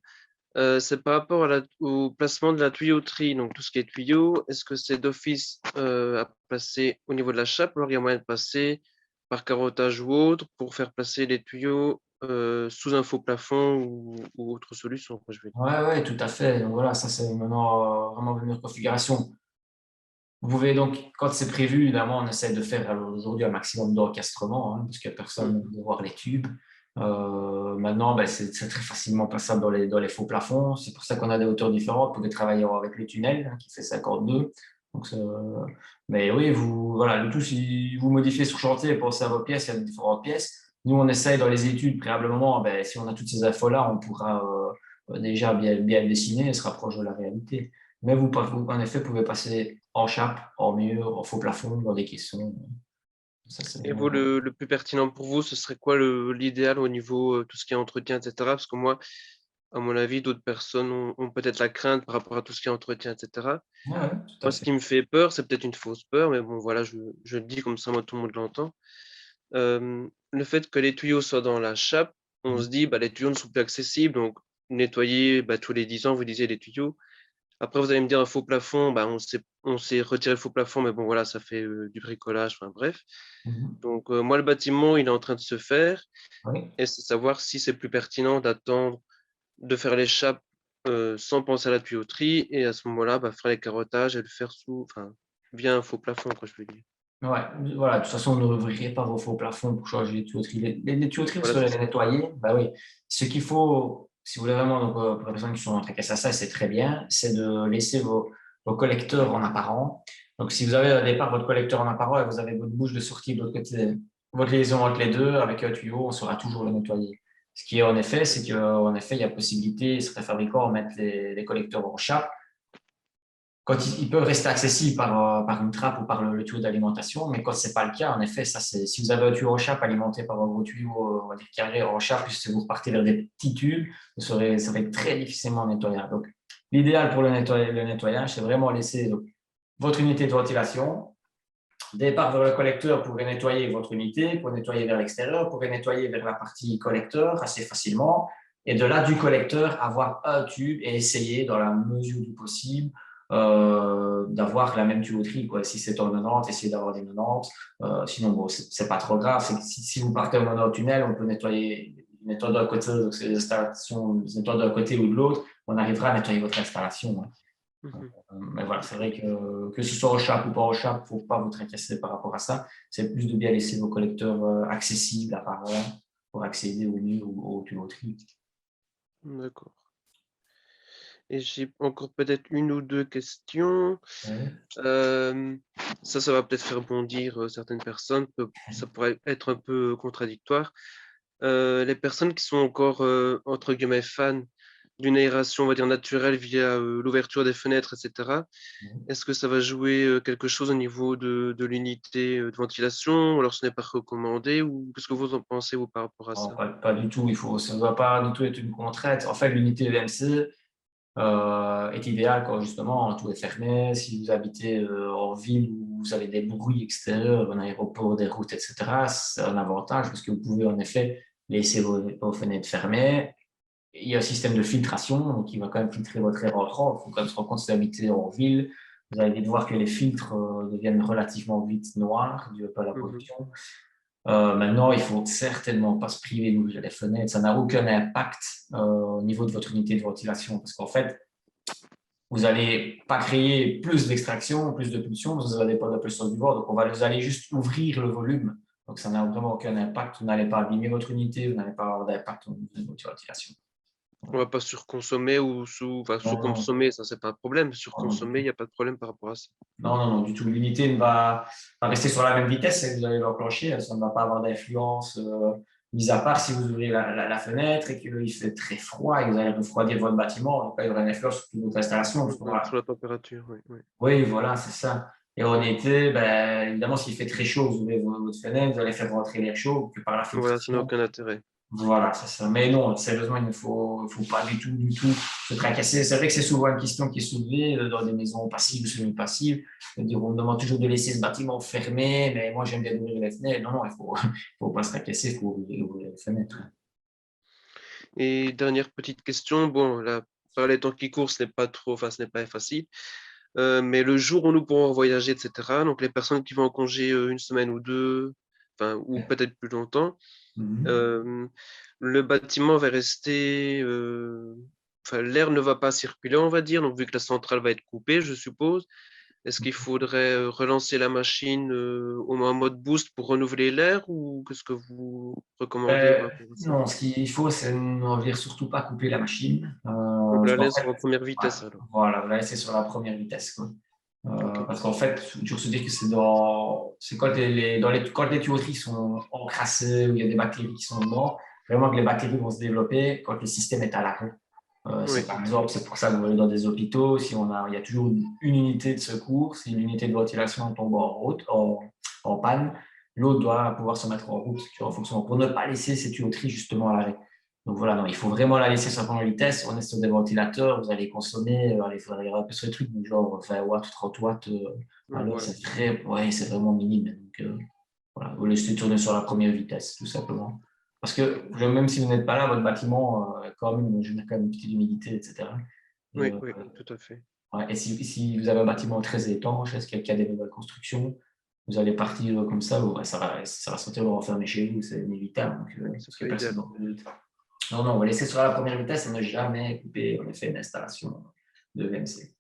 C'est par rapport au placement de la tuyauterie, donc tout ce qui est tuyau, est-ce que c'est d'office à placer au niveau de la chape, alors il y a moyen de passer par carottage ou autre pour faire placer les tuyaux sous un faux plafond ou autre solution, je veux dire. Ouais, tout à fait. Donc voilà, ça c'est maintenant vraiment une autre configuration. Vous pouvez donc, quand c'est prévu, évidemment, on essaie de faire aujourd'hui un maximum d'encastrement, parce qu'il n'y a personne pour voir les tubes. Maintenant, c'est très facilement passable dans les faux plafonds. C'est pour ça qu'on a des hauteurs différentes. Vous pouvez travailler avec le tunnel qui fait 52. Donc, mais oui, voilà, le tout, si vous modifiez sur chantier et pensez à vos pièces, il y a différentes pièces. Nous, on essaye dans les études préalablement, si on a toutes ces infos-là, on pourra déjà bien le dessiner et se rapproche de la réalité. Mais vous, en effet, pouvez passer en chape, en mur, en faux plafond, dans des caissons. Et vous, le plus pertinent pour vous, ce serait quoi l'idéal au niveau tout ce qui est entretien, etc. Parce que moi, à mon avis, d'autres personnes ont peut-être la crainte par rapport à tout ce qui est entretien, etc. Moi, ce qui me fait peur, c'est peut-être une fausse peur, mais bon, voilà, je le dis comme ça, moi, tout le monde l'entend. Le fait que les tuyaux soient dans la chape, on se dit, les tuyaux ne sont plus accessibles, donc nettoyer tous les 10 ans, vous disiez les tuyaux. Après, vous allez me dire un faux plafond, on sait retirer le faux plafond, mais bon, voilà, ça fait du bricolage, enfin bref. Donc, moi, le bâtiment, il est en train de se faire. Et c'est savoir si c'est plus pertinent d'attendre de faire les chapes sans penser à la tuyauterie et à ce moment-là, faire les carottages et le faire via un faux plafond, je veux dire. Ouais, voilà, de toute façon, ne rouvrirez pas vos faux plafonds pour changer les tuyauteries. Les tuyauteries, vous allez les nettoyer. Oui. Ce qu'il faut, si vous voulez vraiment, donc, pour les personnes qui sont tracassées à ça, c'est très bien, c'est de laisser vos collecteurs en apparent. Donc, si vous avez au départ votre collecteur en apparent et vous avez votre bouche de sortie de l'autre côté, votre liaison entre les deux, avec un tuyau, on saura toujours le nettoyer. Ce qui est en effet, c'est qu'en effet, il y a possibilité, certains fabricants mettent les collecteurs en chape. Quand ils peuvent rester accessibles par une trappe ou par le tuyau d'alimentation, mais quand ce n'est pas le cas, en effet, ça, si vous avez un tuyau en chape alimenté par un gros tuyau, on va dire carré en chape, puis si vous repartez vers des petits tubes, ça va être très difficilement nettoyable. Donc, l'idéal pour le nettoyage, c'est vraiment laisser donc, votre unité de ventilation, départ vers le collecteur pour nettoyer votre unité, pour nettoyer vers l'extérieur, pour nettoyer vers la partie collecteur assez facilement, et de là, du collecteur, avoir un tube et essayer, dans la mesure du possible, d'avoir la même tuyauterie. Quoi. Si c'est en 90, essayez d'avoir des 90. Sinon, bon, c'est pas trop grave. Si vous partez en tunnel, on peut nettoyer d'un côté, donc c'est les installations, d'un côté ou de l'autre, on arrivera à nettoyer votre installation. Hein. Mais voilà, c'est vrai que ce soit au chape ou pas au chape, il ne faut pas vous tracasser par rapport à ça. C'est plus de bien laisser vos collecteurs accessibles à part pour accéder au mur ou aux tuyauteries. D'accord. Et j'ai encore peut-être une ou deux questions. Ouais. Ça va peut-être faire bondir certaines personnes. Ça pourrait être un peu contradictoire. Les personnes qui sont encore, entre guillemets, fans d'une aération, on va dire, naturelle via l'ouverture des fenêtres, etc. Est-ce que ça va jouer quelque chose au niveau de l'unité de ventilation, ou alors ce n'est pas recommandé, ou qu'est-ce que vous en pensez, vous, par rapport à Non, ça? pas du tout. Ça ne doit pas du tout être une contrainte. En fait, l'unité EMC est idéale quand justement tout est fermé. Si vous habitez en ville où vous avez des bruits extérieurs, un aéroport, des routes, etc., c'est un avantage parce que vous pouvez en effet laisser vos fenêtres fermées. Il y a un système de filtration qui va quand même filtrer votre air entrant. Il faut quand même se rendre compte si vous habitez en ville. Vous allez vite voir que les filtres deviennent relativement vite noirs dû à la pollution. Maintenant, il ne faut certainement pas se priver d'ouvrir les fenêtres. Ça n'a aucun impact au niveau de votre unité de ventilation parce qu'en fait, vous n'allez pas créer plus d'extraction, plus de pulsion, vous n'avez pas d'impulsion du vent. Donc, vous allez juste ouvrir le volume. Donc, ça n'a vraiment aucun impact. Vous n'allez pas abîmer votre unité, vous n'allez pas avoir d'impact au niveau de votre ventilation. On ne va pas surconsommer ou sous-consommer, ça, c'est pas un problème. Surconsommer, il n'y a pas de problème par rapport à ça. Non, du tout. L'unité ne va rester sur la même vitesse et vous allez l'enclencher. Ça ne va pas avoir d'influence, mis à part si vous ouvrez la fenêtre et qu'il fait très froid et que vous allez refroidir votre bâtiment. Donc là, il y aura une influence sur toute votre installation. Sur la température, oui. Oui, voilà, c'est ça. Et en été, ben, évidemment, s'il fait très chaud, vous ouvrez votre fenêtre, vous allez faire rentrer l'air chaud que par la filtration. Voilà, ça n'a aucun intérêt. Voilà, c'est ça. Mais non, sérieusement, il ne faut pas du tout se tracasser. C'est vrai que c'est souvent une question qui est soulevée dans des maisons passives ou semi-passives. On me demande toujours de laisser ce bâtiment fermé, mais moi, j'aime bien ouvrir les fenêtres. Non, il ne faut pas se tracasser, il faut ouvrir les fenêtres. Et dernière petite question, bon, là, par les temps qui courent, ce n'est pas facile. Mais le jour où nous pourrons voyager, etc., donc les personnes qui vont en congé une semaine ou deux, ou peut-être plus longtemps, le bâtiment va rester, l'air ne va pas circuler, on va dire, donc vu que la centrale va être coupée, je suppose. Est-ce qu'il faudrait relancer la machine au moins en mode boost pour renouveler l'air, ou qu'est-ce que vous recommandez? Non, ce qu'il faut, c'est ne dire surtout pas couper la machine. Donc la laisse en première vitesse alors. Voilà, vous la laissez sur la première vitesse. Quoi. Okay. Parce qu'en fait, il faut toujours se dire que c'est quand les tuyauteries sont encrassées, où il y a des bactéries qui sont dedans, vraiment que les bactéries vont se développer quand le système est à l'arrêt. Par exemple, c'est pour ça que vous voyez dans des hôpitaux, il y a toujours une unité de secours, si l'unité de ventilation tombe en panne, l'autre doit pouvoir se mettre en route en fonction, pour ne pas laisser ces tuyauteries justement à l'arrêt. Donc voilà, non, il faut vraiment la laisser sur la première vitesse. On est sur des ventilateurs, vous allez consommer, il faudrait regarder un peu sur les trucs, genre 20 watts, 30 watts, alors c'est vraiment minime. Donc voilà, vous laissez tourner sur la première vitesse, tout simplement. Parce que même si vous n'êtes pas là, votre bâtiment, quand même, génère quand même une petite humidité, etc. Oui, tout à fait. Ouais, et si vous avez un bâtiment très étanche, est-ce qu'il y a des nouvelles constructions, vous allez partir comme ça, ça va sentir le renfermer chez vous, c'est inévitable. Donc, non, on va laisser sur la première vitesse et ne jamais couper en effet une installation de VMC.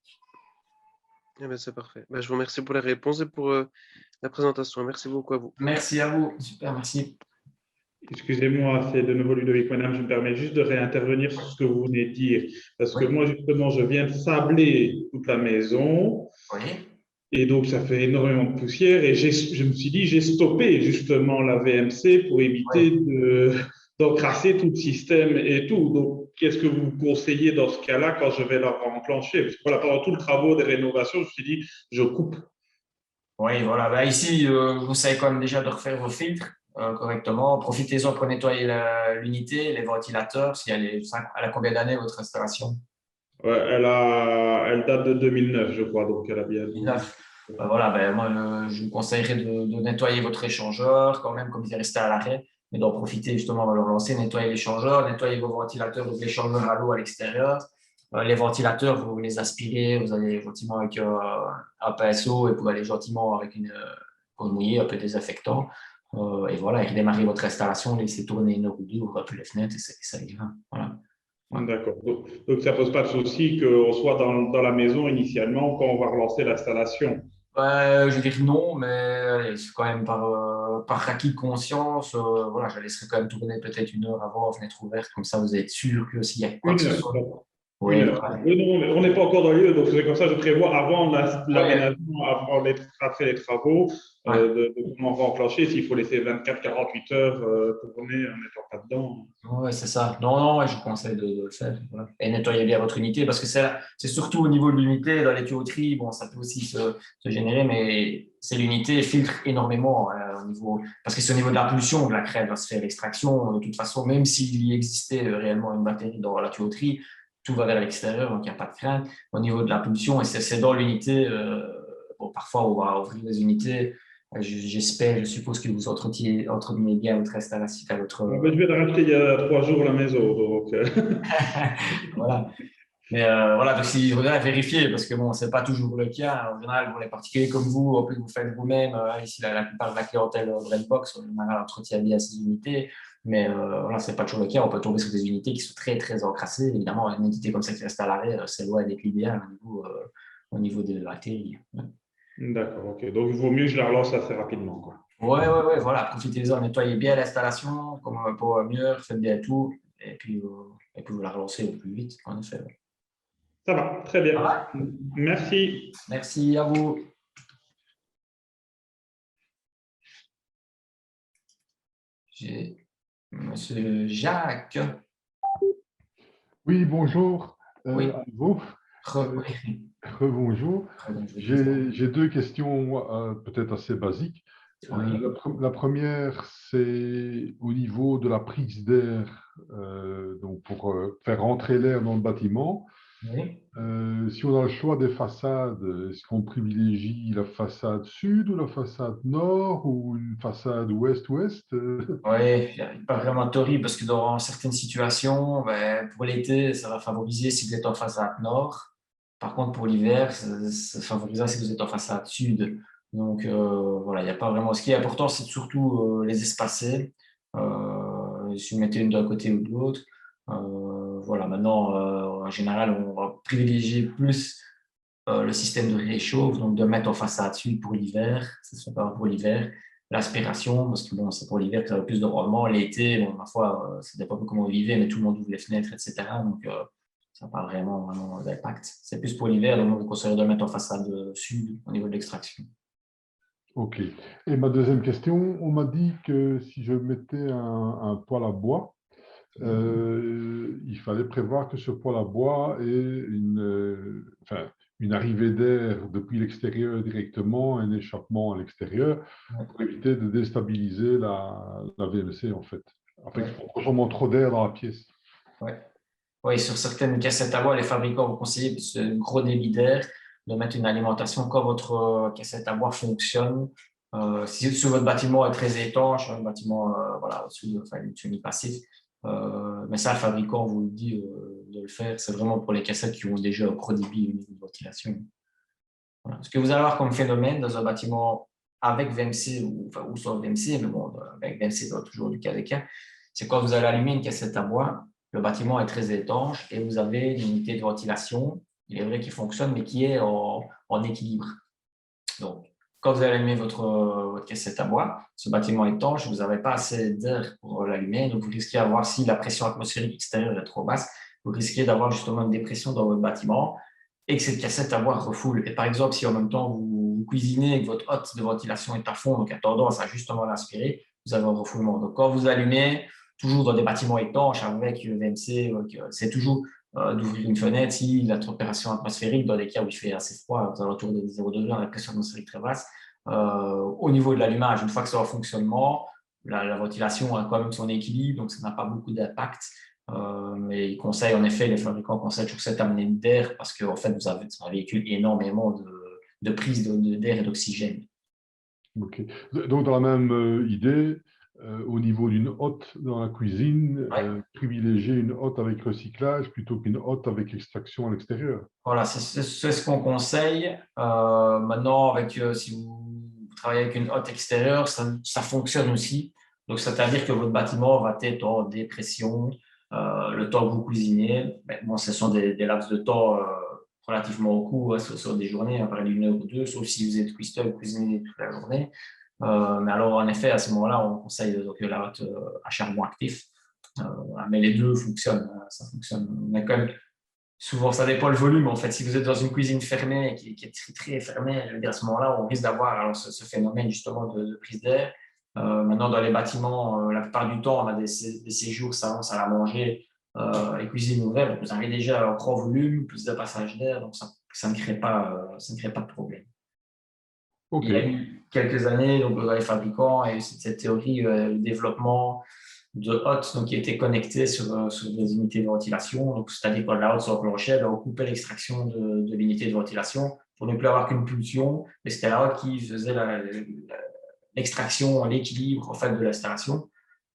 Eh bien, c'est parfait. Je vous remercie pour la réponse et pour la présentation. Merci beaucoup à vous. Merci à vous. Super, merci. Excusez-moi, c'est de nouveau Ludovic Wenham. Je me permets juste de réintervenir sur ce que vous venez de dire. Parce que Oui. moi, justement, je viens de sabler toute la maison. Oui. Et donc, ça fait énormément de poussière. Et je me suis dit, j'ai stoppé justement la VMC pour éviter d'encrasser tout le système et tout. Donc, qu'est-ce que vous conseillez dans ce cas-là quand je vais la enclencher? Parce que voilà, pendant tout le travaux des rénovations, je me suis dit, je coupe. Oui, voilà. Ben, ici, vous savez quand même déjà de refaire vos filtres correctement. Profitez-en pour nettoyer l'unité, les ventilateurs. Si elle a combien d'années votre installation? Ouais, elle date de 2009, je crois. Donc, elle a bien. 2009. Ben, voilà, ben, moi, je vous conseillerais de nettoyer votre échangeur quand même, comme il est resté à l'arrêt, mais d'en profiter justement, on va le relancer, nettoyer l'échangeur, nettoyer vos ventilateurs, donc l'échangeur à l'eau à l'extérieur. Les ventilateurs, vous les aspirez, vous allez gentiment avec un pinceau et vous allez gentiment avec pour mouiller, un peu désinfectant. Et voilà, et redémarrer votre installation, laissez tourner une heure ou deux, ouvrez plus les fenêtres et ça ira. Voilà. D'accord. Donc, ça ne pose pas de souci qu'on soit dans la maison initialement quand on va relancer l'installation. Je veux dire non, mais allez, c'est quand même par acquis de conscience. Voilà, je la laisserai quand même tourner peut-être une heure avant, fenêtre ouverte, comme ça vous êtes sûr que s'il y a quoi que Une ce heure. soit. Une Oui, heure. voilà. Oui, non, mais on n'est pas encore dans le lieu, donc c'est comme ça que je prévois avant Ouais. l'aménagement, après les travaux, de comment on va enclencher, s'il faut laisser 24-48 heures tourner en n'étant pas dedans. Oui, c'est ça. Non, non, ouais, je vous conseille de le faire. Voilà. Et nettoyer bien votre unité, parce que c'est surtout au niveau de l'unité, dans les tuyauteries, bon, ça peut aussi se générer, mais c'est l'unité filtre énormément au niveau, parce que c'est au niveau de la pollution que la crème va se faire l'extraction. De toute façon, même s'il y existait réellement une bactérie dans la tuyauterie, tout va vers l'extérieur, donc il n'y a pas de crainte. Au niveau de la pollution, et c'est dans l'unité, bon, parfois on va ouvrir les unités. J'espère, je suppose que vous entretenez bien votre installation, votre. Je viens de racheter il y a 3 jours la maison, donc. Voilà. Mais voilà, donc si vous allez vérifier, parce que bon, c'est pas toujours le cas. En général, pour les particuliers comme vous, en plus vous faites vous-même, ici la plupart de la clientèle Brainbox, en général, entretient bien ces unités. Mais voilà, c'est pas toujours le cas. On peut tomber sur des unités qui sont très très encrassées. Évidemment, une unité comme ça qui reste à l'arrêt, c'est loin d'être l'idéal au niveau de la bactérie. Ouais. D'accord, ok. Donc il vaut mieux que je la relance assez rapidement, quoi. Ouais, voilà, profitez-en, nettoyez bien l'installation, comme pour mieux, faites bien tout, et puis vous la relancez au plus vite, en effet. Ça va, très bien. Ah Merci. Merci à vous. J'ai Monsieur Jacques. Oui, bonjour. Oui. À nouveau. Rebonjour. J'ai deux questions peut-être assez basiques. Oui. La première, c'est au niveau de la prise d'air, donc pour faire rentrer l'air dans le bâtiment. Oui. Si on a le choix des façades, est-ce qu'on privilégie la façade sud ou la façade nord ou une façade ouest-ouest? Oui, il n'y a pas vraiment de théorie parce que dans certaines situations, ben, pour l'été, ça va favoriser si vous êtes en façade nord. Par contre, pour l'hiver, ça favorisera si vous êtes en façade sud. Donc, voilà, il n'y a pas vraiment. Ce qui est important, c'est surtout les espacer. Si vous mettez une d'un côté ou de l'autre. Voilà, maintenant, en général, on va privilégier plus le système de réchauffe, donc de mettre en façade sud pour l'hiver, ça se fait pas pour l'hiver. L'aspiration, parce que bon, c'est pour l'hiver que ça a plus de rendement. L'été, bon, parfois, ça dépend de comment vous vivez, mais tout le monde ouvre les fenêtres, etc. Donc, ça n'a pas vraiment d'impact. C'est plus pour l'hiver, donc on vous conseille de le mettre en façade sud au niveau de l'extraction. Ok. Et ma deuxième question, on m'a dit que si je mettais un poêle à bois, il fallait prévoir que ce poêle à bois ait une arrivée d'air depuis l'extérieur directement, un échappement à l'extérieur, pour éviter de déstabiliser la VMC, en fait. Après, qu'il y ait vraiment trop d'air dans la pièce. Oui, sur certaines cassettes à bois, les fabricants vous conseillent, parce que c'est un gros débit d'air, de mettre une alimentation quand votre cassette à bois fonctionne. Si votre bâtiment est très étanche, un bâtiment voilà, une semi-passif, mais ça, le fabricant vous le dit de le faire. C'est vraiment pour les cassettes qui ont déjà un gros débit au niveau de ventilation. Voilà. Ce que vous allez avoir comme phénomène dans un bâtiment avec VMC ou sans VMC, mais bon, avec VMC, c'est toujours du cas des cas, c'est quand vous allez allumer une cassette à bois, le bâtiment est très étanche et vous avez une unité de ventilation, il est vrai qu'il fonctionne, mais qui est en équilibre. Donc, quand vous allumez votre cassette à bois, ce bâtiment est étanche, vous n'avez pas assez d'air pour l'allumer, donc vous risquez d'avoir, si la pression atmosphérique extérieure est trop basse, vous risquez d'avoir justement une dépression dans votre bâtiment et que cette cassette à bois refoule. Et par exemple, si en même temps vous cuisinez et que votre hotte de ventilation est à fond, donc a tendance à justement l'aspirer, vous avez un refoulement. Donc quand vous allumez, toujours dans des bâtiments étanches avec VMC, c'est toujours d'ouvrir une fenêtre si la température atmosphérique, dans les cas où il fait assez froid, aux alentours de 0 degrés, la pression atmosphérique très basse, au niveau de l'allumage, une fois que c'est en fonctionnement, la ventilation a quand même son équilibre, donc ça n'a pas beaucoup d'impact. Mais ils conseillent, en effet, les fabricants conseillent toujours cette amenée d'air parce qu'en fait, vous avez un véhicule énormément de prise d'air et d'oxygène. Ok. Donc, dans la même idée, au niveau d'une hotte dans la cuisine, privilégier une hotte avec recyclage plutôt qu'une hotte avec extraction à l'extérieur. Voilà, c'est ce qu'on conseille. Maintenant, si vous travaillez avec une hotte extérieure, ça fonctionne aussi. Donc, c'est-à-dire que votre bâtiment va être en dépression le temps que vous cuisinez. Bon, ce sont des laps de temps relativement courts, ce sont des journées, à partir d'une heure ou deux, sauf si vous êtes cuistot, vous cuisinez toute la journée. Mais alors, en effet, à ce moment-là, on conseille donc, la hotte à charbon actif. Mais les deux fonctionnent, ça fonctionne. On a quand même, souvent, ça dépend le volume. En fait, si vous êtes dans une cuisine fermée, qui est très, très fermée, je veux dire, à ce moment-là, on risque d'avoir ce phénomène justement de prise d'air. Maintenant, dans les bâtiments, la plupart du temps, on a des séjours salon, salle à manger et cuisine ouverte. Donc, vous avez déjà un grand volume, plus de passage d'air, donc ça ne crée pas de problème. Okay. Il y a eu quelques années, donc, dans les fabricants, et cette théorie, le développement de hottes donc, qui étaient connectées sur des unités de ventilation. Donc, c'est-à-dire quand la hotte s'enclenchait, on coupait l'extraction de l'unité de ventilation pour ne plus avoir qu'une pulsion. Mais c'était la hotte qui faisait l'extraction, l'équilibre en fait, de l'installation.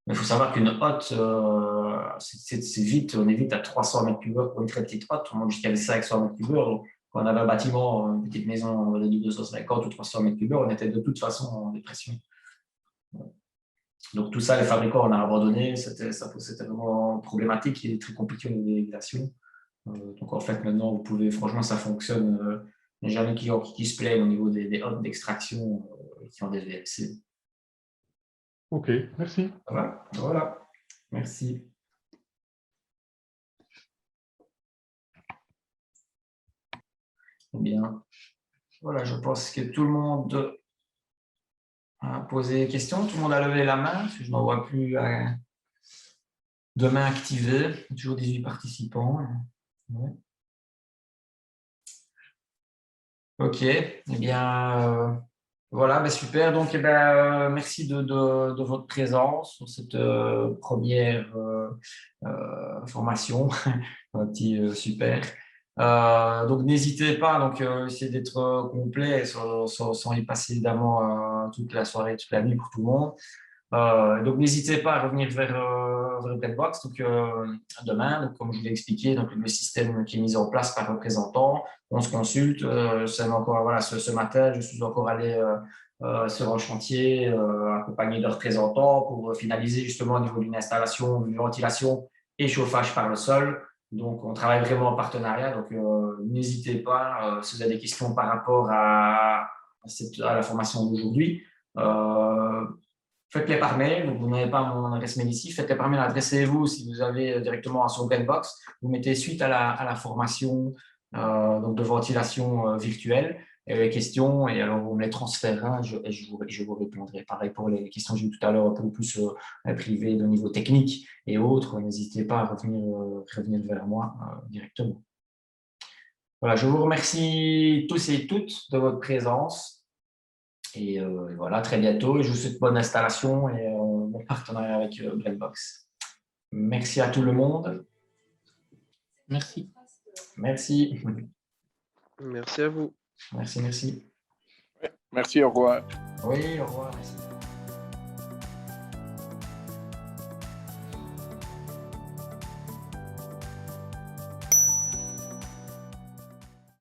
Mais il faut savoir qu'une hotte, c'est vite, on est vite à 300 mètres cubes pour une très petite hotte, on monte jusqu'à 500 mètres cubes. Donc, quand on avait un bâtiment, une petite maison de 250 ou 300 mètres cubes, on était de toute façon en dépression. Donc, tout ça, les fabricants, on a abandonné. C'était vraiment problématique et très compliqué au niveau des régulations. Donc, en fait, maintenant, vous pouvez, franchement, ça fonctionne. Il n'y a jamais qui se plaignent au niveau des hottes d'extraction qui ont des VMC. Ok, merci. Voilà. Merci. Bien. Voilà, je pense que tout le monde a posé des questions. Tout le monde a levé la main, parce que je n'en vois plus de main activée. Toujours 18 participants. Ouais. Ok, eh bien, voilà, ben super. Donc, merci de votre présence sur cette première formation. Un petit super. Donc, n'hésitez pas, donc, essayez d'être complet sans y passer évidemment toute la soirée, toute la nuit pour tout le monde. Donc, n'hésitez pas à revenir vers Brandbox demain. Donc, comme je vous l'ai expliqué, donc, le système qui est mis en place par représentant, on se consulte. Encore, voilà, ce matin, je suis encore allé sur un chantier accompagné de représentants pour finaliser justement au niveau d'une installation, d'une ventilation et chauffage par le sol. Donc, on travaille vraiment en partenariat. Donc, n'hésitez pas si vous avez des questions par rapport à la formation d'aujourd'hui. Faites-les par mail, donc vous n'avez pas mon adresse mail ici, faites-les par mail, adressez-vous si vous avez directement sur Brandbox, vous mettez suite à la formation donc de ventilation virtuelle, et les questions, et alors vous me les transférez, je vous répondrai. Pareil pour les questions que j'ai eues tout à l'heure, un peu plus privées de niveau technique et autres, n'hésitez pas à revenir vers moi directement. Voilà, je vous remercie tous et toutes de votre présence. Et voilà, très bientôt. Et je vous souhaite bonne installation et bon partenariat avec Brandbox. Merci à tout le monde. Merci. Merci. Merci à vous. Merci. Merci, au revoir. Oui, au revoir. Merci.